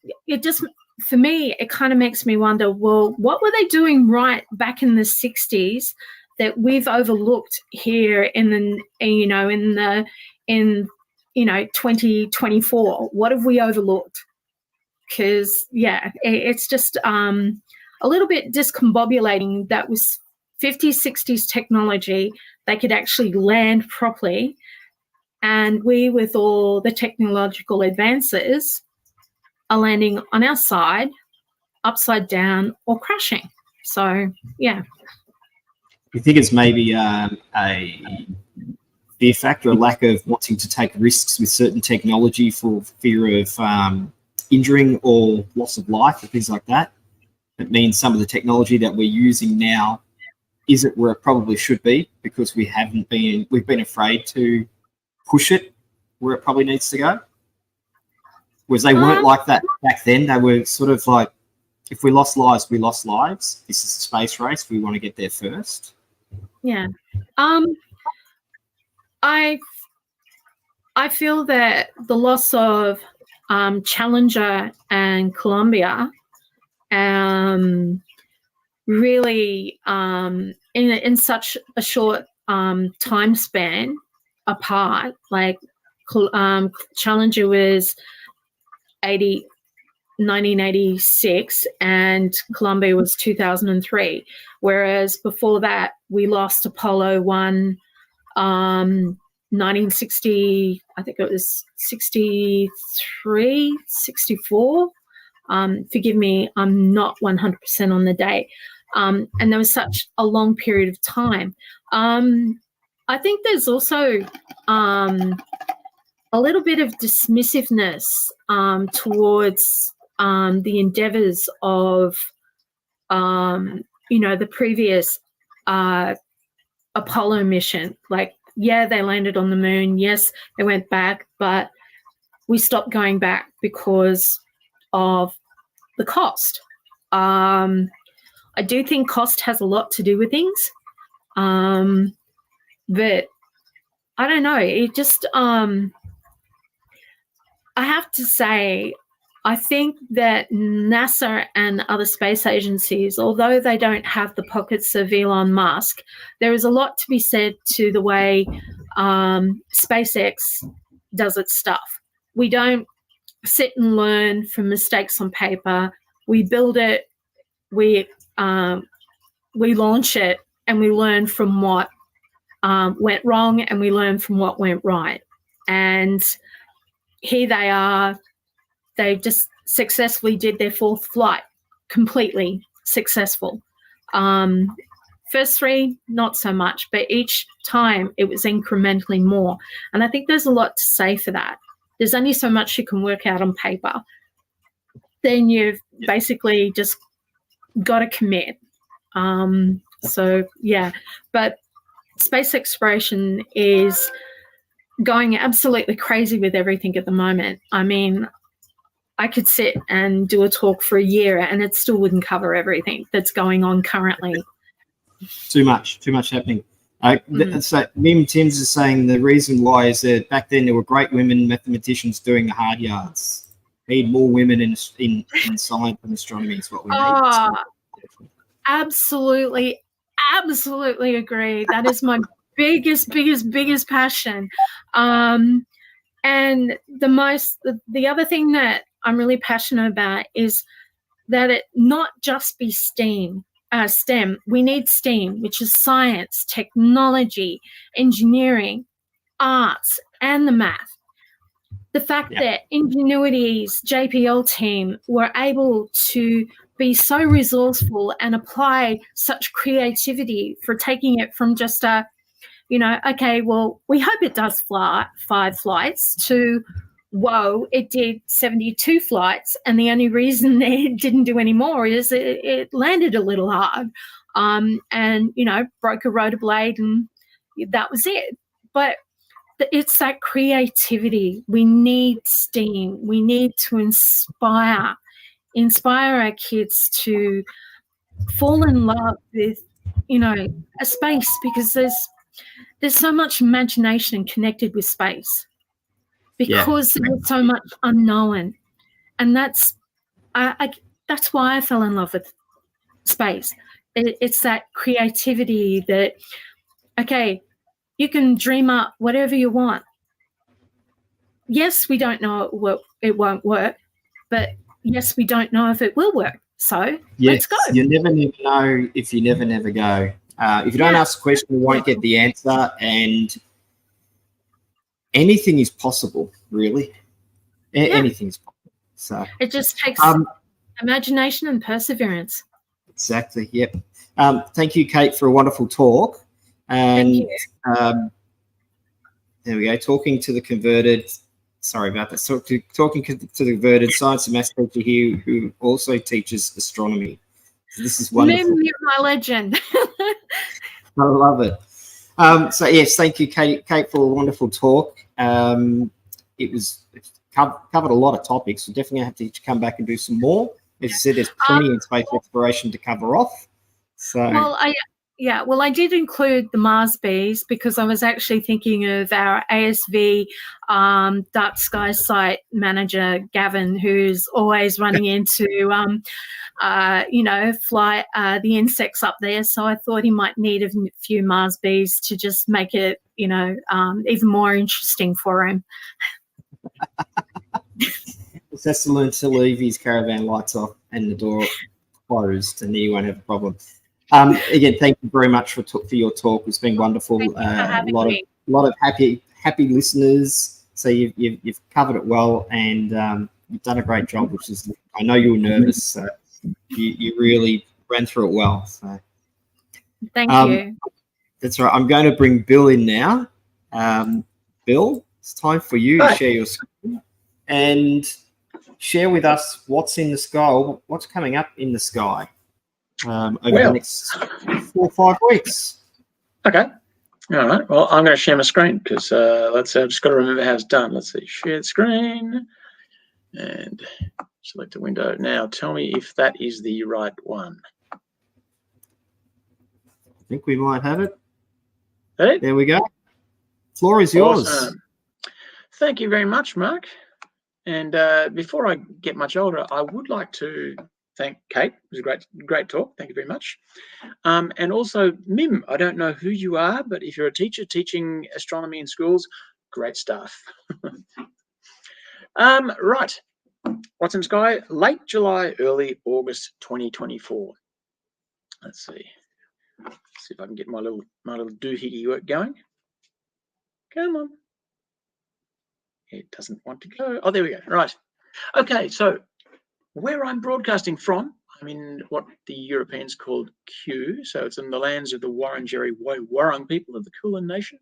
Speaker 2: just, for me, it kind of makes me wonder, well, what were they doing right back in the 60s that we've overlooked here in 2024? What have we overlooked? Because it's just a little bit discombobulating that with 50s, 60s technology, they could actually land properly, and we, with all the technological advances, are landing on our side, upside down, or crashing. So, yeah.
Speaker 1: You think it's maybe a fear factor, a lack of wanting to take risks with certain technology for fear of injuring or loss of life or things like that? It means some of the technology that we're using now isn't where it probably should be, because we've been afraid to push it where it probably needs to go. Whereas they weren't like that back then. They were sort of like, if we lost lives, we lost lives. This is a space race. We want to get there first.
Speaker 2: Yeah. I feel that the loss of Challenger and Columbia really in such a short time span apart, like Challenger was 1986 and Columbia was 2003, whereas before that we lost Apollo 1 1960, I think it was 63, 64. Forgive me, I'm not 100% on the date. And there was such a long period of time. I think there's also a little bit of dismissiveness towards the endeavours of, the previous Apollo mission. Like, yeah, they landed on the moon. Yes, they went back, but we stopped going back because of the cost. I do think cost has a lot to do with things, but I don't know. It just, I have to say, I think that NASA and other space agencies, although they don't have the pockets of Elon Musk, there is a lot to be said to the way SpaceX does its stuff. We don't sit and learn from mistakes on paper. We build it, we launch it, and we learn from what went wrong, and we learn from what went right. And here they are. They just successfully did their fourth flight, completely successful. First three, not so much, but each time it was incrementally more. And I think there's a lot to say for that. There's only so much you can work out on paper. Then you've basically just got to commit. So, yeah. But space exploration is going absolutely crazy with everything at the moment. I mean, I could sit and do a talk for a year and it still wouldn't cover everything that's going on currently.
Speaker 1: Too much happening. So Mim Timms is saying the reason why is that back then there were great women mathematicians doing the hard yards. We need more women in science and astronomy is what we need.
Speaker 2: Absolutely agree. That is my biggest passion. And the other thing that I'm really passionate about is that it not just be STEM. We need STEAM, which is science, technology, engineering, arts, and the math. The fact that Ingenuity's JPL team were able to be so resourceful and apply such creativity for taking it from just okay, well, we hope it does 5 flights to, whoa, it did 72 flights, and the only reason it didn't do any more is it landed a little hard and, broke a rotor blade, and that was it. But it's that creativity. We need STEAM. We need to inspire our kids to fall in love with, a space, because there's so much imagination connected with space because there's so much unknown. And that's why I fell in love with space. It's that creativity that, okay, you can dream up whatever you want. Yes, we don't know it won't work, but yes, we don't know if it will work. So let's go.
Speaker 1: You never know if you never go. If you don't ask the question, you won't get the answer. And anything is possible, really. Anything is possible. So
Speaker 2: it just takes imagination and perseverance.
Speaker 1: Exactly. Yep. Thank you, Kate, for a wonderful talk. And
Speaker 2: Thank you.
Speaker 1: There we go. Talking to the converted. Sorry about that. Talking to the converted science and maths teacher here, who also teaches astronomy. So this is wonderful.
Speaker 2: You're my legend.
Speaker 1: I love it. So yes, thank you, Kate, for a wonderful talk. It covered a lot of topics. We definitely have to come back and do some more. As you said, there's plenty in space exploration to cover off. So
Speaker 2: well, Yeah, well, I did include the Marsbees because I was actually thinking of our ASV dark sky site manager, Gavin, who's always running into, fly the insects up there. So I thought he might need a few Marsbees to just make it, even more interesting for him.
Speaker 1: He has to learn to leave his caravan lights off and the door closed, and then you won't have a problem. Again, thank you very much for your talk. It's been wonderful. A lot of happy listeners. So you've covered it well, and you've done a great job. Which is, I know you were nervous, so you really ran through it well. So
Speaker 2: thank you.
Speaker 1: That's right. I'm going to bring Bill in now. Bill, it's time for you to share your screen and share with us what's in the sky, or what's coming up in the sky over the next 4 or 5 weeks.
Speaker 3: Okay. All right. Well, I'm going to share my screen because I've just got to remember how it's done. Let's see. Share the screen and select a window. Now, tell me if that is the right one.
Speaker 1: I think we might have it.
Speaker 3: That
Speaker 1: there we go. Floor is yours.
Speaker 3: Awesome. Thank you very much, Mark. And before I get much older, I would like to thank Kate. It was a great talk. Thank you very much. And also, Mim, I don't know who you are, but if you're a teacher teaching astronomy in schools, great stuff. Right. What's in the sky? Late July, early August 2024. Let's see. See if I can get my little doohickey work going. Come on. It doesn't want to go. Oh, there we go. Right. Okay, so where I'm broadcasting from, I'm in what the Europeans called Kew. So it's in the lands of the Wurundjeri Woi-wurrung people of the Kulin Nation.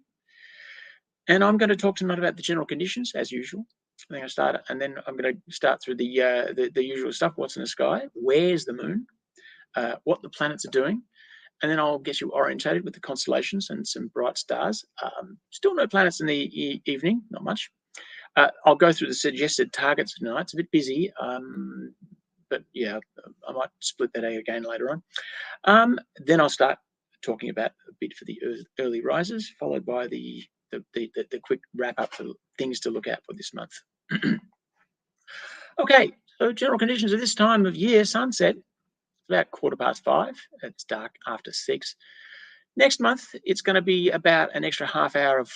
Speaker 3: And I'm going to talk tonight about the general conditions, as usual. I'm going to start through the usual stuff. What's in the sky? Where's the moon? What the planets are doing. And then I'll get you orientated with the constellations and some bright stars. Still no planets in the evening, not much. I'll go through the suggested targets tonight. It's a bit busy, but yeah, I might split that again later on. Then I'll start talking about a bit for the early risers, followed by the quick wrap up for things to look at for this month. Okay, so general conditions at this time of year: sunset about 5:15. It's dark after 6. Next month, it's going to be about an extra half hour of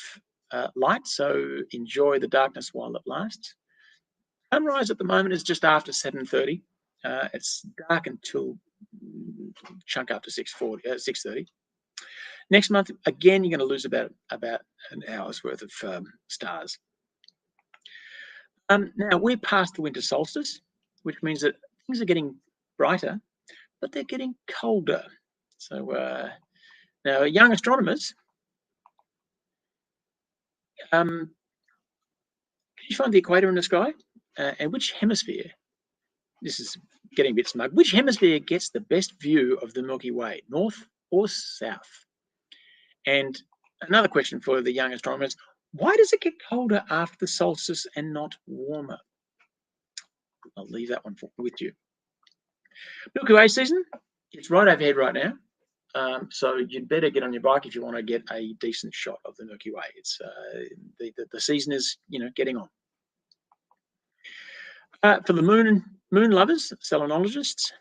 Speaker 3: light, so enjoy the darkness while it lasts. Sunrise at the moment is just after 7:30. It's dark until chunk after 6:30. Next month, again, you're going to lose about an hour's worth of stars. Now, we're past the winter solstice, which means that things are getting brighter, but they're getting colder. So now, young astronomers, can you find the equator in the sky? And which hemisphere? This is getting a bit smug. Which hemisphere gets the best view of the Milky Way, north or south? And another question for the young astronomers: why does it get colder after the solstice and not warmer? I'll leave that one with you. Milky Way season, it's right overhead right now. So you'd better get on your bike if you want to get a decent shot of the Milky Way. It's the season is getting on. For the moon lovers, selenologists,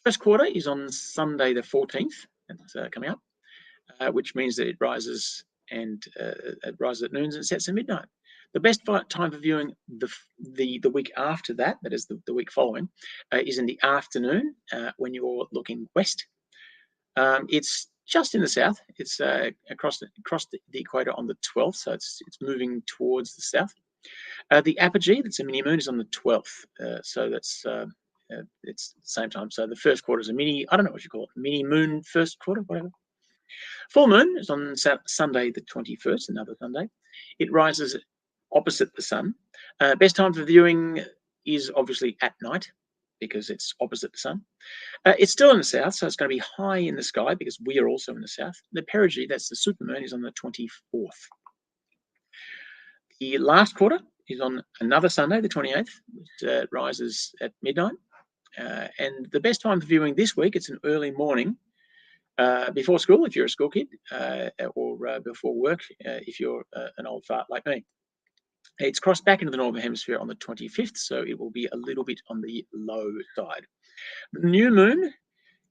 Speaker 3: first quarter is on Sunday the 14th. That's coming up, which means that it rises at noon and sets at midnight. The best time for viewing the week after that, that is the week following, is in the afternoon when you're looking west. It's just in the south. It's across the equator on the 12th, so it's moving towards the south. The apogee, that's a mini moon, is on the 12th, so that's it's the same time. So the first quarter is a mini, I don't know what you call it, mini moon first quarter, whatever. Full moon is on Sunday the 21st, another Sunday. It rises opposite the sun. Best time for viewing is obviously at night, because it's opposite the sun. It's still in the south, so it's going to be high in the sky because we are also in the south. The perigee, that's the supermoon, is on the 24th. The last quarter is on another Sunday, the 28th, which rises at midnight. And the best time for viewing this week, it's an early morning, before school if you're a school kid, or before work if you're an old fart like me. It's crossed back into the northern hemisphere on the 25th, so it will be a little bit on the low side. The new moon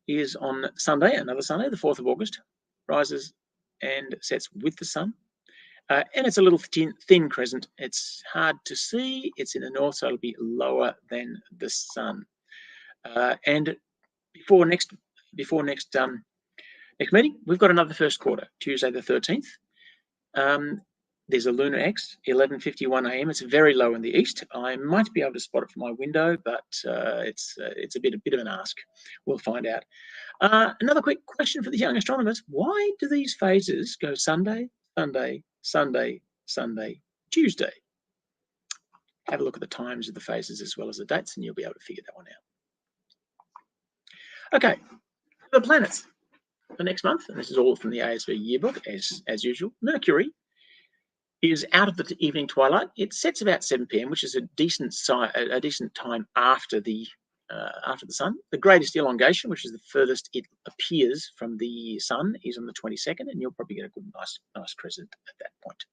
Speaker 3: is on Sunday, another Sunday, the 4th of August, rises and sets with the sun. And it's a little thin crescent. It's hard to see. It's in the north, so it'll be lower than the sun. And before next meeting, we've got another first quarter, Tuesday the 13th. There's a lunar X, 11:51 a.m. It's very low in the east. I might be able to spot it from my window, but it's a bit of an ask. We'll find out. Another quick question for the young astronomers: why do these phases go Sunday, Sunday, Sunday, Sunday, Tuesday? Have a look at the times of the phases as well as the dates, and you'll be able to figure that one out. Okay, the planets for next month, and this is all from the ASV yearbook as usual. Mercury is out of the evening twilight. It sets about 7 p.m., which is a decent time after the sun. The greatest elongation, which is the furthest it appears from the sun, is on the 22nd, and you'll probably get a good, nice crescent at that point.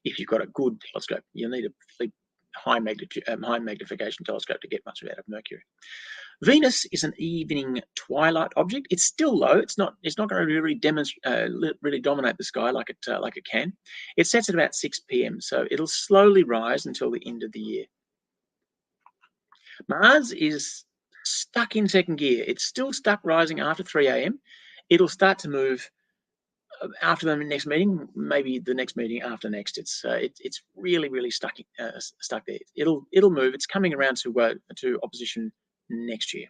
Speaker 3: If you've got a good telescope, you'll need a high magnification telescope to get much out of Mercury. Venus is an evening twilight object. It's still low. It's not going to really dominate the sky like it can. It sets at about 6 p.m. So it'll slowly rise until the end of the year. Mars is stuck in second gear. It's still stuck rising after 3 a.m. It'll start to move after the next meeting, maybe the next meeting after next. It's really stuck there. It'll move. It's coming around to opposition next year.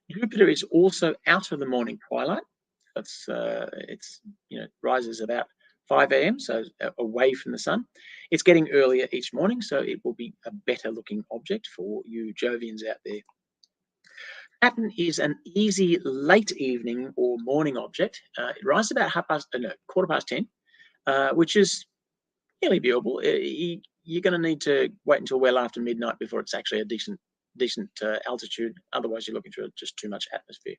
Speaker 3: Jupiter is also out of the morning twilight. It's rises about 5 a.m. so away from the sun. It's getting earlier each morning, so it will be a better looking object for you Jovians out there. Saturn is an easy late evening or morning object. It rises about 10:15, which is nearly viewable. You're going to need to wait until well after midnight before it's actually a decent altitude. Otherwise, you're looking for just too much atmosphere.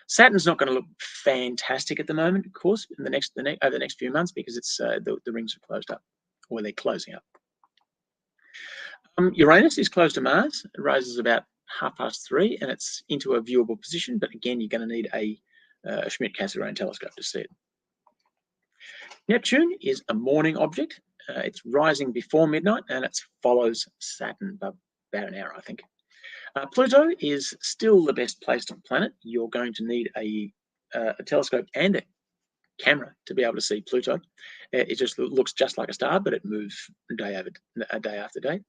Speaker 3: Saturn's not going to look fantastic at the moment, of course, in over the next few months, because it's the rings are closed up, or they're closing up. Uranus is close to Mars. It rises about 3:30, and it's into a viewable position. But again, you're going to need a Schmidt-Cassegrain telescope to see it. Neptune is a morning object. It's rising before midnight, and it follows Saturn by about an hour, I think. Pluto is still the best placed planet. You're going to need a telescope and a camera to be able to see Pluto. It just looks just like a star, but it moves day after day.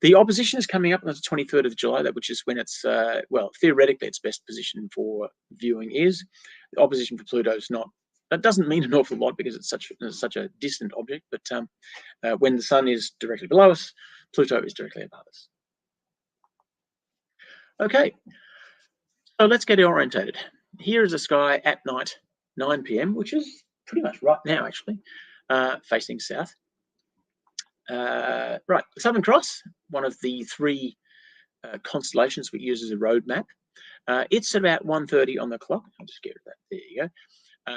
Speaker 3: The opposition is coming up on the 23rd of July, which is when it's, theoretically its best position for viewing is. The opposition for Pluto is not. That doesn't mean an awful lot because it's such a distant object, but when the sun is directly below us, Pluto is directly above us. Okay, so let's get orientated. Here is the sky at night, 9 p.m., which is pretty much right now, actually, facing south. Right, the Southern Cross, one of the three constellations we use as a road map. It's about 1:30 on the clock. I'll just get rid of that. There you go.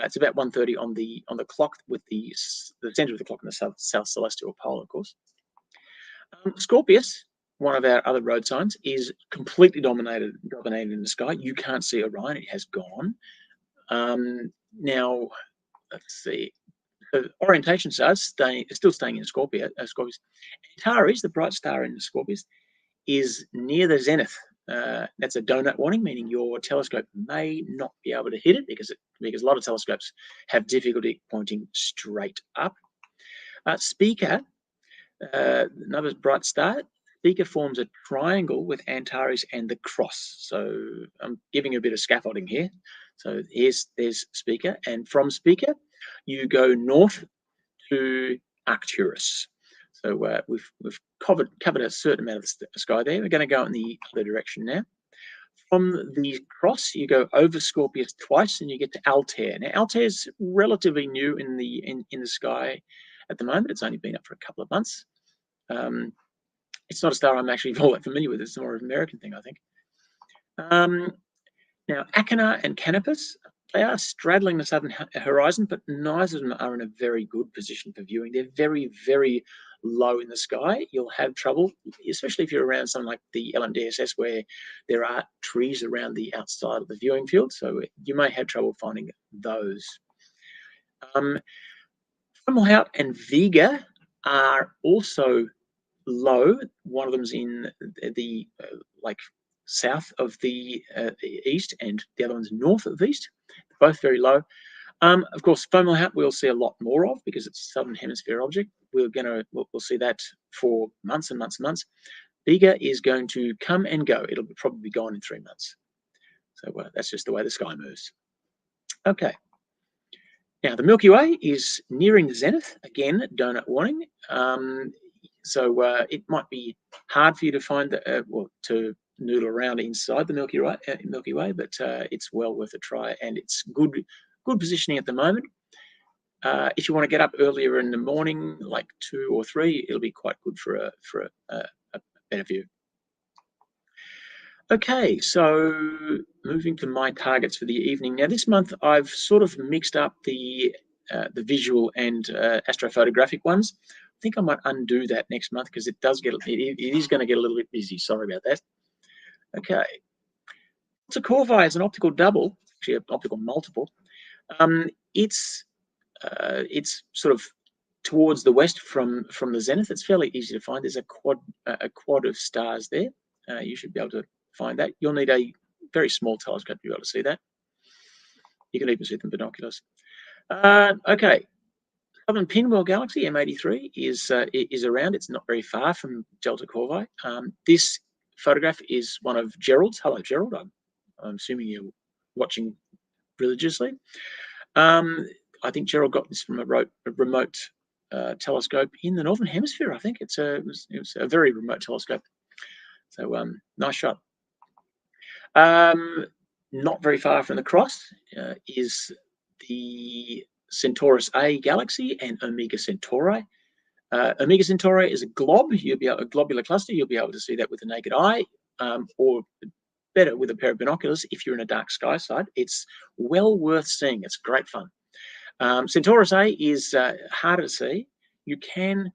Speaker 3: It's about 1:30 on the clock, with the center of the clock in the south celestial pole, of course. Scorpius, one of our other road signs, is completely dominated in the sky. You can't see Orion; it has gone. Now, let's see. The orientation stars still staying in Scorpius. Antares, the bright star in Scorpius, is near the zenith. That's a donut warning, meaning your telescope may not be able to hit it because a lot of telescopes have difficulty pointing straight up. Spica, another bright star. Spica forms a triangle with Antares and the cross. So I'm giving you a bit of scaffolding here. So there's Spica, and from Spica you go north to Arcturus. So we've covered a certain amount of the sky there. We're going to go in the other direction now. From the cross, you go over Scorpius twice, and you get to Altair. Now, Altair is relatively new in the sky at the moment. It's only been up for a couple of months. It's not a star I'm actually all that familiar with. It's more of an American thing, I think. Now, Achernar and Canopus, they are straddling the southern horizon, but neither of them are in a very good position for viewing. They're very, very low in the sky. You'll have trouble, especially if you're around something like the LMDSS, where there are trees around the outside of the viewing field. So you may have trouble finding those. Fomalhaut and Vega are also low. One of them's in the like south of the east, and the other one's north of east. Both very low. Of course, Fomalhaut we'll see a lot more of because it's a southern hemisphere object. We'll see that for months and months and months. Vega is going to come and go. It'll probably be gone in 3 months. So that's just the way the sky moves. Okay. Now, the Milky Way is nearing the zenith. Again, donut warning. So it might be hard for you to find, to noodle around inside the Milky Way, but it's well worth a try, and it's good positioning at the moment. If you want to get up earlier in the morning, like 2 or 3, it'll be quite good for a better view. Okay, so moving to my targets for the evening. Now, this month I've sort of mixed up the visual and astrophotographic ones. I think I might undo that next month because it is going to get a little bit busy. Sorry about that. Okay, so Corvi is an optical double, actually an optical multiple. It's sort of towards the west from the zenith. It's fairly easy to find. There's a quad of stars there. You should be able to find that. You'll need a very small telescope to be able to see that. You can even see them binoculars. Okay, Southern Pinwheel Galaxy M83 is around. It's not very far from Delta Corvi. This photograph is one of Gerald's. Hello, Gerald. I'm assuming you're watching religiously. I think Gerald got this from a remote telescope in the Northern Hemisphere. I think it was a very remote telescope. So nice shot. Not very far from the cross is the Centaurus A galaxy and Omega Centauri. Omega Centauri is a glob. A globular cluster. You'll be able to see that with the naked eye, or better with a pair of binoculars if you're in a dark sky side. It's well worth seeing. It's great fun. Centaurus A is harder to see. You can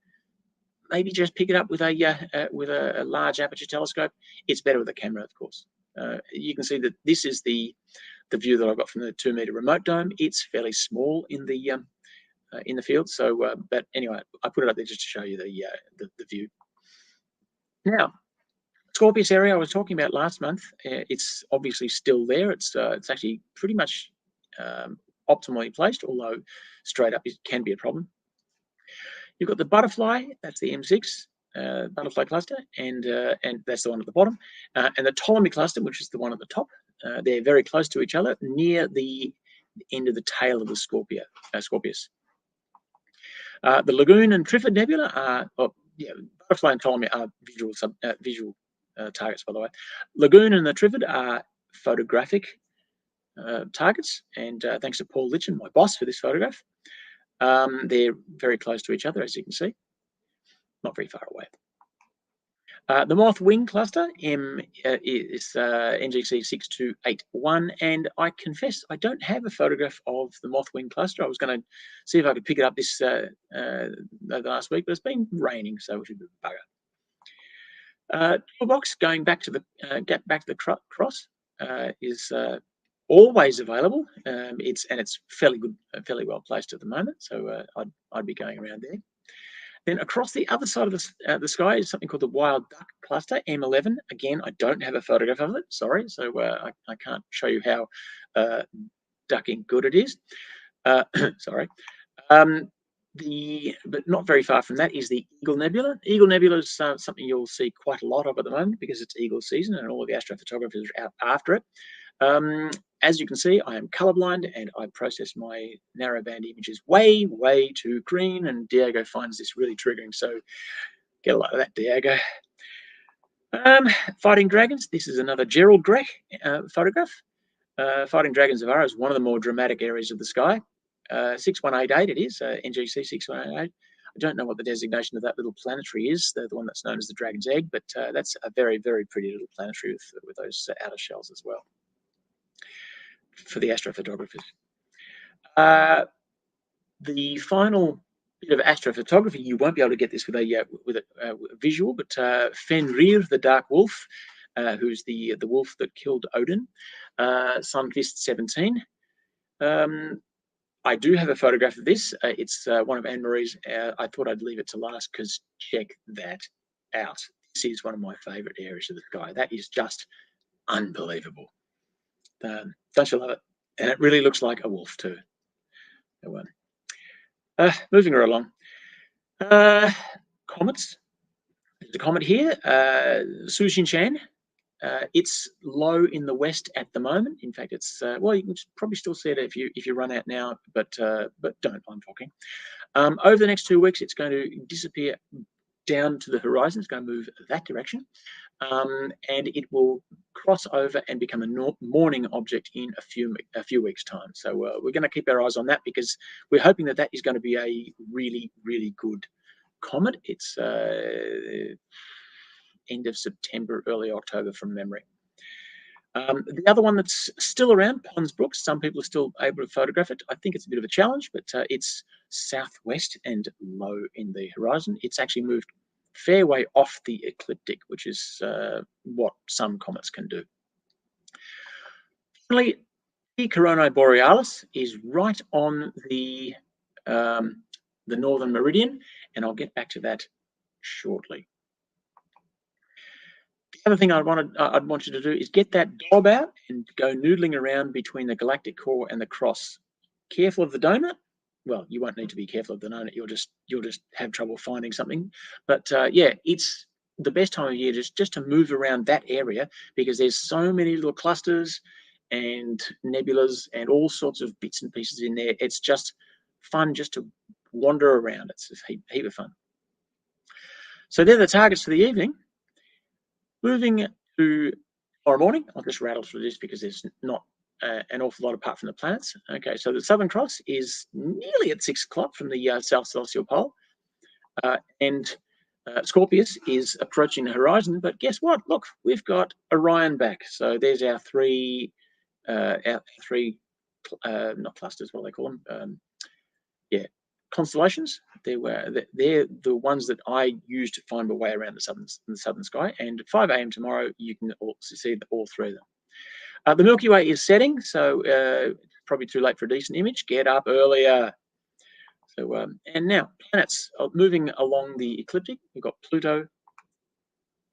Speaker 3: maybe just pick it up with a large aperture telescope. It's better with a camera, of course. You can see that this is the view that I got from the 2-meter remote dome. It's fairly small in the field. So, but anyway, I put it up there just to show you the view. Now, Scorpius area I was talking about last month. It's obviously still there. It's actually pretty much optimally placed, although straight up it can be a problem. You've got the Butterfly. That's the M6. Butterfly cluster, and that's the one at the bottom, and the Ptolemy cluster, which is the one at the top. They're very close to each other, near the end of the tail of the Scorpius. The Lagoon and Trifid Nebula are, Butterfly and Ptolemy are visual targets, by the way. Lagoon and the Trifid are photographic targets, and thanks to Paul Litchin, my boss, for this photograph. They're very close to each other, as you can see. Not very far away. The Moth Wing Cluster is NGC 6281, and I confess I don't have a photograph of the Moth Wing Cluster. I was going to see if I could pick it up this last week, but it's been raining, so it should be a bugger. Toolbox going back to the cross is always available. It's fairly good, fairly well placed at the moment, so I'd be going around there. Then across the other side of the sky is something called the Wild Duck Cluster, M11. Again, I don't have a photograph of it, sorry, so I can't show you how ducking good it is. Sorry. But not very far from that is the Eagle Nebula. Eagle Nebula is something you'll see quite a lot of at the moment because it's eagle season and all of the astrophotographers are out after it. As you can see, I am colorblind and I process my narrowband images way, way too green, and Diego finds this really triggering. So get a lot of that, Diego. Fighting Dragons. This is another Gerald Grech photograph. Fighting Dragons of Ara is one of the more dramatic areas of the sky. 6188 it is, NGC 6188. I don't know what the designation of that little planetary is, the one that's known as the Dragon's Egg, but that's a very, very pretty little planetary with those outer shells as well. for the astrophotographers. The final bit of astrophotography, you won't be able to get this with a visual, but Fenrir, the Dark Wolf, who's the wolf that killed Odin, Sunfist 17. I do have a photograph of this. It's one of Anne-Marie's. I thought I'd leave it to last because check that out. This is one of my favourite areas of the sky. That is just unbelievable. Don't you love it? And it really looks like a wolf too. So, moving right along. Comets. There's a comet here, Sushinshan. It's low in the west at the moment. In fact, it's well, you can probably still see it if you run out now, but don't. I'm talking. Over the next 2 weeks, it's going to disappear down to the horizon. It's going to move that direction, and it will cross over and become a morning object in a few weeks' time. So we're going to keep our eyes on that because we're hoping that is going to be a really, really good comet. It's end of September, early October from memory. The other one that's still around, Pons Brooks, some people are still able to photograph it. I think it's a bit of a challenge, but it's southwest and low in the horizon. It's actually moved fair way off the ecliptic, which is what some comets can do. Finally, the Coronae Borealis is right on the northern meridian, and I'll get back to that shortly. The other thing I'd want you to do is get that dob out and go noodling around between the galactic core and the cross. Careful of the donut. Well, you won't need to be careful of the donut. You'll just have trouble finding something. But yeah, it's the best time of year just to move around that area because there's so many little clusters and nebulas and all sorts of bits and pieces in there. It's just fun just to wander around. It's a heap of fun. So they're the targets for the evening. Moving to tomorrow morning, I'll just rattle through this because there's not an awful lot apart from the planets. Okay, so the Southern Cross is nearly at 6 o'clock from the South Celestial Pole, and Scorpius is approaching the horizon. But guess what? Look, we've got Orion back. So there's our three not clusters. What do they call them? Yeah, constellations. They're the ones that I use to find my way around the southern sky. And at 5 a.m. tomorrow, you can see all three of them. The Milky Way is setting, so probably too late for a decent image. Get up earlier. So and now planets are moving along the ecliptic. We've got Pluto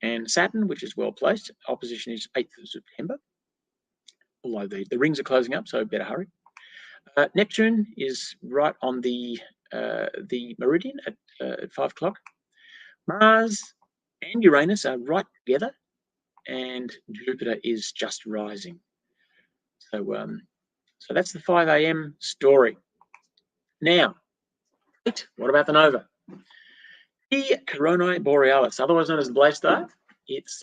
Speaker 3: and Saturn, which is well placed. Opposition is 8th of September. Although the rings are closing up, so better hurry. Neptune is right on the meridian at 5 o'clock. Mars and Uranus are right together, and Jupiter is just rising. So so that's the 5 a.m. story. Now, what about the nova? The Coronae Borealis, otherwise known as the Blaze Star, it's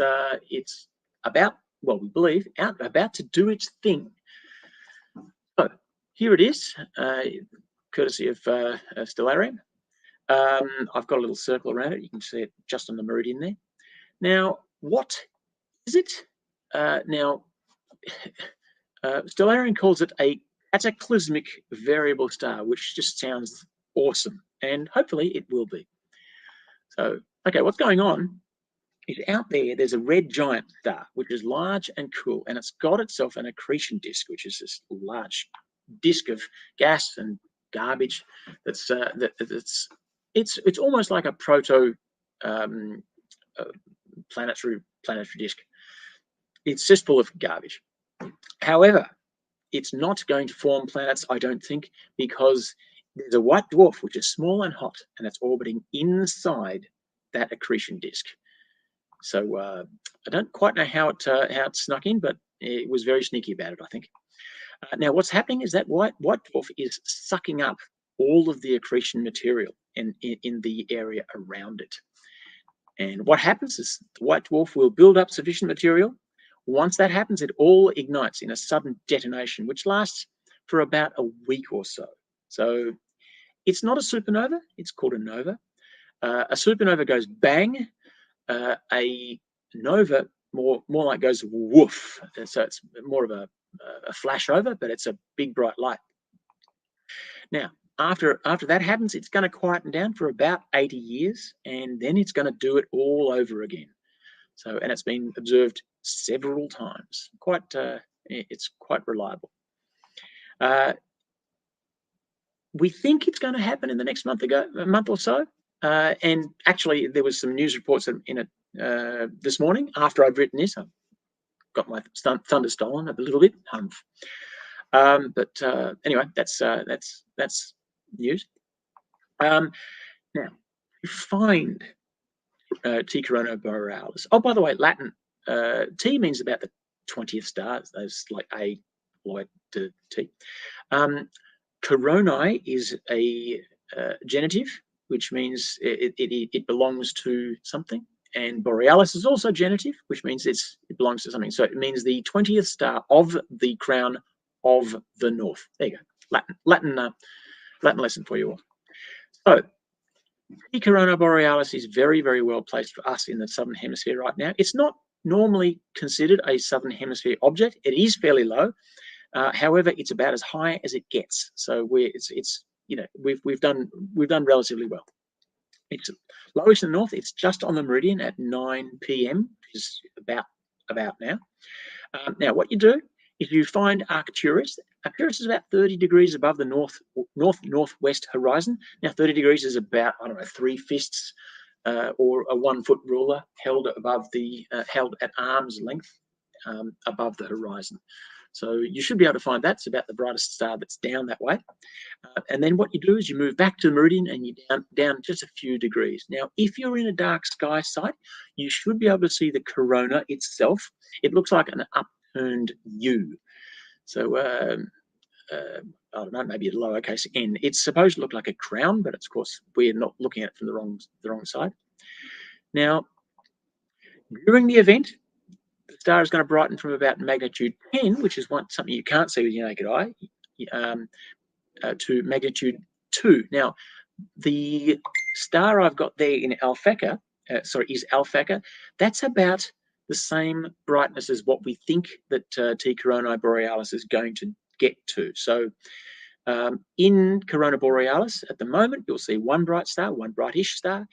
Speaker 3: about, well, we believe, about to do its thing. So here it is, courtesy of Stellarium. I've got a little circle around it. You can see it just on the meridian there. Now, what is it? Now, Stellarium calls it a cataclysmic variable star, which just sounds awesome, and hopefully it will be. So, okay, what's going on is out there's a red giant star, which is large and cool, and it's got itself an accretion disk, which is this large disk of gas and garbage. It's almost like a proto planetary disk. It's just full of garbage. However, it's not going to form planets, I don't think, because there's a white dwarf which is small and hot, and it's orbiting inside that accretion disk. So I don't quite know how it snuck in, but it was very sneaky about it, I think. Now, what's happening is that white dwarf is sucking up all of the accretion material in the area around it. And what happens is the white dwarf will build up sufficient material. Once that happens, it all ignites in a sudden detonation, which lasts for about a week or so. So it's not a supernova, it's called a nova. A supernova goes bang. A nova more like goes woof. So it's more of a a flash over, but it's a big bright light. Now, after that happens, it's going to quieten down for about 80 years, and then it's going to do it all over again. So, and it's been observed several times. It's quite reliable. We think it's going to happen in the next month or so. And actually, there was some news reports in it this morning after I'd written this. I got my thunder stolen a little bit. But anyway, that's news. Now, you find T Corona Borealis. Oh, by the way, Latin T means about the 20th star. Those like A all the way to T. Coronae is a genitive, which means it belongs to something. And Borealis is also genitive, which means it belongs to something. So it means the 20th star of the crown of the north. There you go. Latin lesson for you all. So T Corona Borealis is very, very well placed for us in the southern hemisphere right now. It's not normally considered a southern hemisphere object. It is fairly low. However, it's about as high as it gets. So we've done relatively well. It's lowest in the north. It's just on the meridian at 9 p.m. which is about now. Now, what you do is you find Arcturus. Arcturus is about 30 degrees above the northwest horizon. Now, 30 degrees is about, I don't know, 3 fists or a 1-foot ruler held at arm's length above the horizon. So you should be able to find that. It's about the brightest star that's down that way. And then what you do is you move back to the meridian and you down just a few degrees. Now, if you're in a dark sky site, you should be able to see the corona itself. It looks like an upturned U. So I don't know, maybe a lowercase n. It's supposed to look like a crown, but of course we're not looking at it from the wrong side. Now, during the event, the star is going to brighten from about magnitude 10, which is something you can't see with your naked eye, to magnitude 2. Now, the star I've got there in Alphaca, is Alphaca. That's about the same brightness as what we think that T Coronae Borealis is going to get to. So in Corona Borealis, at the moment, you'll see one bright star, one brightish star,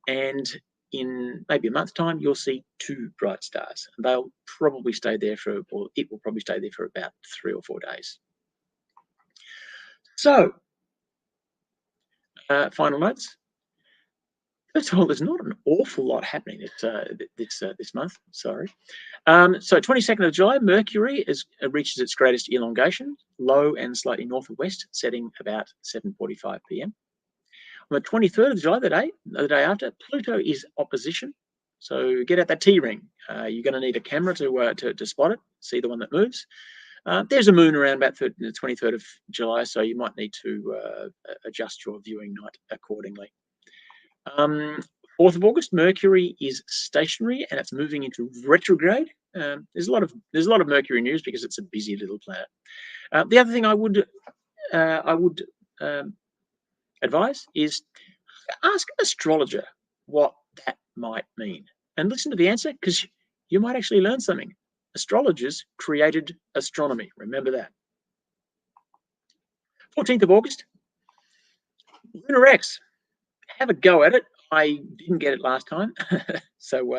Speaker 3: and in maybe a month's time, you'll see 2 bright stars. And they'll probably stay there it will probably stay there for about 3 or 4 days. So, final notes. First of all, there's not an awful lot happening this month. Sorry. So 22nd of July, Mercury reaches its greatest elongation, low and slightly north of west, setting about 7:45 p.m. On the 23rd of July, the day after, Pluto is opposition. So get out that T-ring. You're going to need a camera to spot it, see the one that moves. There's a moon around about the 23rd of July, so you might need to adjust your viewing night accordingly. 4th of August, Mercury is stationary and it's moving into retrograde. There's a lot of Mercury news because it's a busy little planet. The other thing I would advise is ask an astrologer what that might mean and listen to the answer, because you might actually learn something. Astrologers created astronomy. Remember that. 14th of August, Lunar X. Have a go at it. I didn't get it last time. So,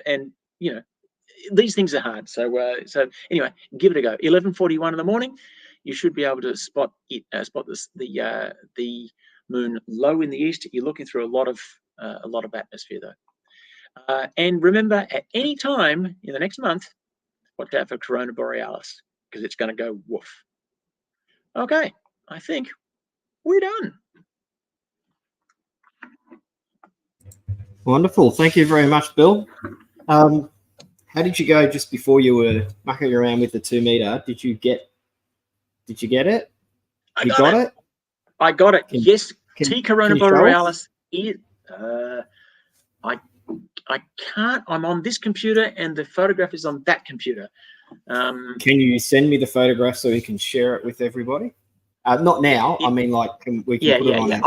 Speaker 3: and you know, these things are hard. So anyway, give it a go. 11:41 in the morning, you should be able to spot the moon low in the east. You're looking through a lot of atmosphere though. And remember, at any time in the next month, watch out for Corona Borealis, because it's going to go woof. Okay, I think we're done.
Speaker 1: Wonderful. Thank you very much, Bill. How did you go just before you were mucking around with the 2 meter? Did you get it?
Speaker 3: I got it. Yes. T Corona Borealis is I can't. I'm on this computer and the photograph is on that computer.
Speaker 1: Can you send me the photograph so we can share it with everybody? Not now. I mean, like, we can put it on.
Speaker 3: Yeah.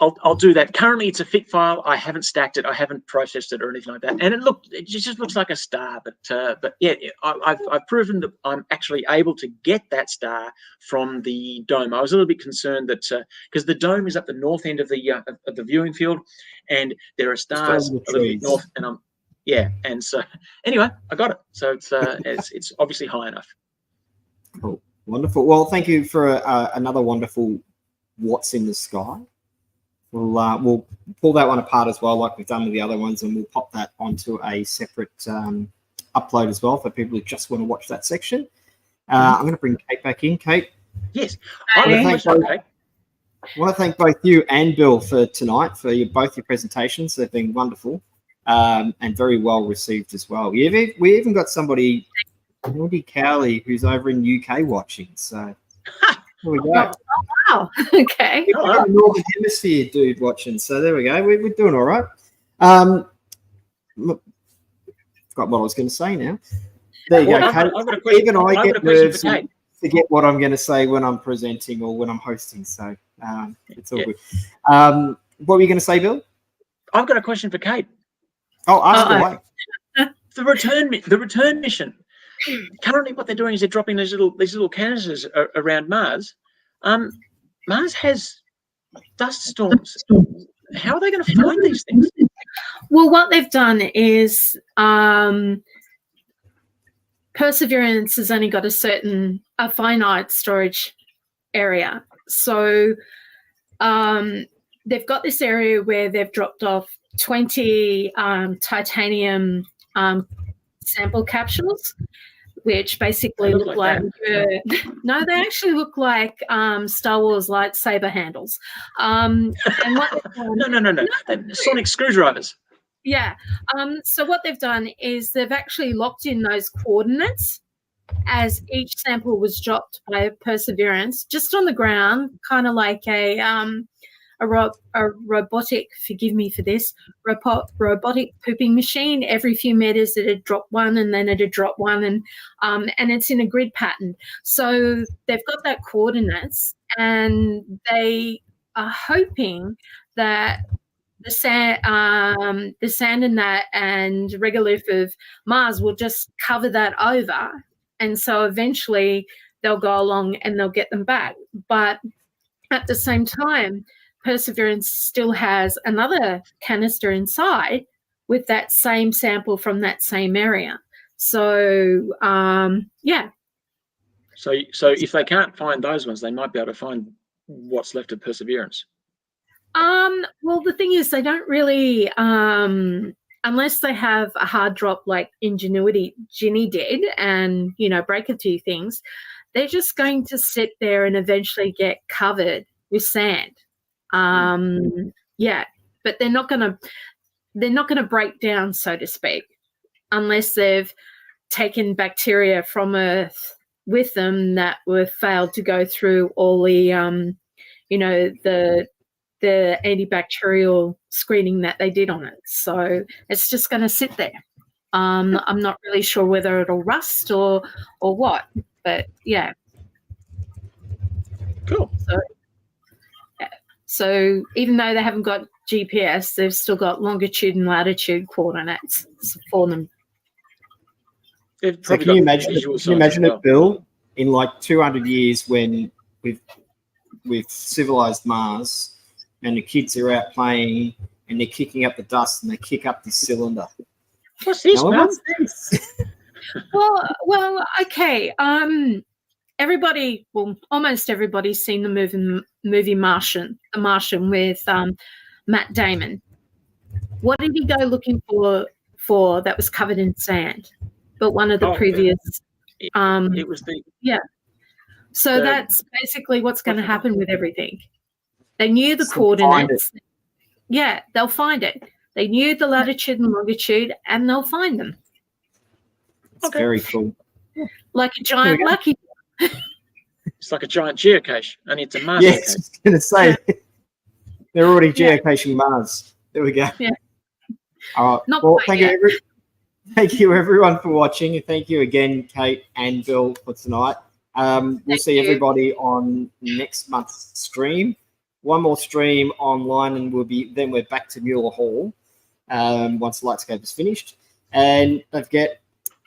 Speaker 3: I'll do that. Currently, it's a fit file. I haven't stacked it. I haven't processed it or anything like that. And it just looks like a star. But yeah, I've proven that I'm actually able to get that star from the dome. I was a little bit concerned that because the dome is at the north end of the viewing field, and there are stars a little bit north. And and so anyway, I got it. So it's obviously high enough.
Speaker 1: Cool. Wonderful. Well, thank you for another wonderful what's in the sky. We'll pull that one apart as well, like we've done with the other ones, and we'll pop that onto a separate upload as well for people who just want to watch that section. I'm going to bring Kate back in. Kate?
Speaker 3: Yes.
Speaker 1: I want to thank both you and Bill for tonight, for both your presentations. They've been wonderful and very well received as well. We even got somebody, Andy Cowley, who's over in UK watching. So there we go.
Speaker 2: Oh, wow. Okay.
Speaker 1: We've got a Northern Hemisphere dude watching. So there we go. We're doing all right. Forgot what I was going to say now. There you go, Kate. Even I get nerves and forget what I'm going to say when I'm presenting or when I'm hosting. So it's all good. What were you going to say, Bill?
Speaker 3: I've got a question for Kate.
Speaker 1: Oh, ask away.
Speaker 3: The return mission. Currently, what they're doing is they're dropping these little canisters around Mars. Mars has dust storms. How are they going to find these things?
Speaker 2: Well, what they've done is Perseverance has only got a finite storage area. So they've got this area where they've dropped off 20 titanium sample capsules, which basically look like no, they actually look like Star Wars lightsaber handles. And what
Speaker 3: no, sonic screwdrivers.
Speaker 2: Yeah. So what they've done is they've actually locked in those coordinates as each sample was dropped by Perseverance, just on the ground, kind of like a robotic, forgive me for this, robotic pooping machine. Every few meters it'd drop one and then it'd drop one, and it's in a grid pattern. So they've got that coordinates, and they are hoping that the sand in that and regolith of Mars will just cover that over, and so eventually they'll go along and they'll get them back. But at the same time, Perseverance still has another canister inside with that same sample from that same area. So, yeah.
Speaker 3: So if they can't find those ones, they might be able to find what's left of Perseverance.
Speaker 2: Well, the thing is, they don't really, unless they have a hard drop like Ingenuity Ginny did and, break a few things, they're just going to sit there and eventually get covered with sand. Yeah, but they're not going to break down, so to speak, unless they've taken bacteria from Earth with them that were failed to go through all the, the antibacterial screening that they did on it. So it's just going to sit there. I'm not really sure whether it'll rust or what, but yeah.
Speaker 3: Cool.
Speaker 2: So even though they haven't got GPS, they've still got longitude and latitude coordinates for them.
Speaker 1: So can you imagine it, Bill, in like 200 years when we've civilized Mars and the kids are out playing and they're kicking up the dust and they kick up this cylinder?
Speaker 3: What's this, man?
Speaker 1: What's this?
Speaker 2: Well, okay. Almost everybody's seen the movie Martian, The Martian with Matt Damon. What did he go looking for that was covered in sand? But one of the previous,
Speaker 3: it was the
Speaker 2: So that's basically what's going to happen with everything. They knew the coordinates. Yeah, they'll find it. They knew the latitude and longitude, and they'll find them.
Speaker 1: It's very cool.
Speaker 2: Like a giant lucky.
Speaker 3: It's like a giant geocache, and it's a Mars.
Speaker 1: Yes, I was going to say they're already geocaching Mars. There we go. Yeah. All right. Well, thank you everyone for watching, and thank you again, Kate and Bill, for tonight. We'll see everybody on next month's stream. One more stream online, and then we're back to Muir Hall once Lightscape is finished. And don't forget,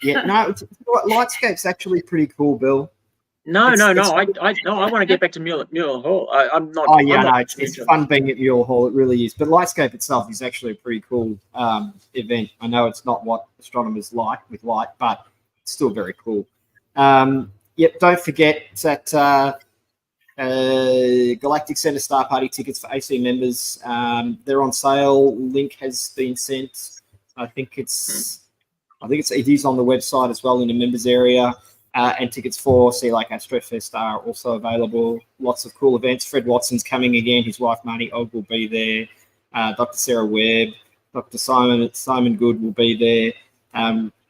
Speaker 1: Lightscape's actually pretty cool, Bill.
Speaker 3: No. I want to get back to Muir Hall. I'm not.
Speaker 1: Oh yeah, it's fun being at Muir Hall. It really is. But Lightscape itself is actually a pretty cool event. I know it's not what astronomers like with light, but it's still very cool. Yep. Don't forget that Galactic Center Star Party tickets for AC members. They're on sale. Link has been sent. It is on the website as well in the members area. And tickets for like Astrofest are also available. Lots of cool events. Fred Watson's coming again. His wife Marnie Ogg will be there. Dr. Sarah Webb, Dr. Simon Good will be there.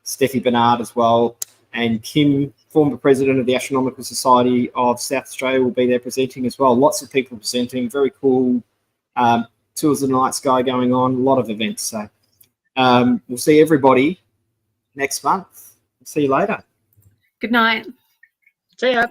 Speaker 1: Steffi Bernard as well, and Kim, former president of the Astronomical Society of South Australia, will be there presenting as well. Lots of people presenting. Very cool. Tours of the night sky going on. A lot of events. So we'll see everybody next month. See you later.
Speaker 2: Good night.
Speaker 3: See ya.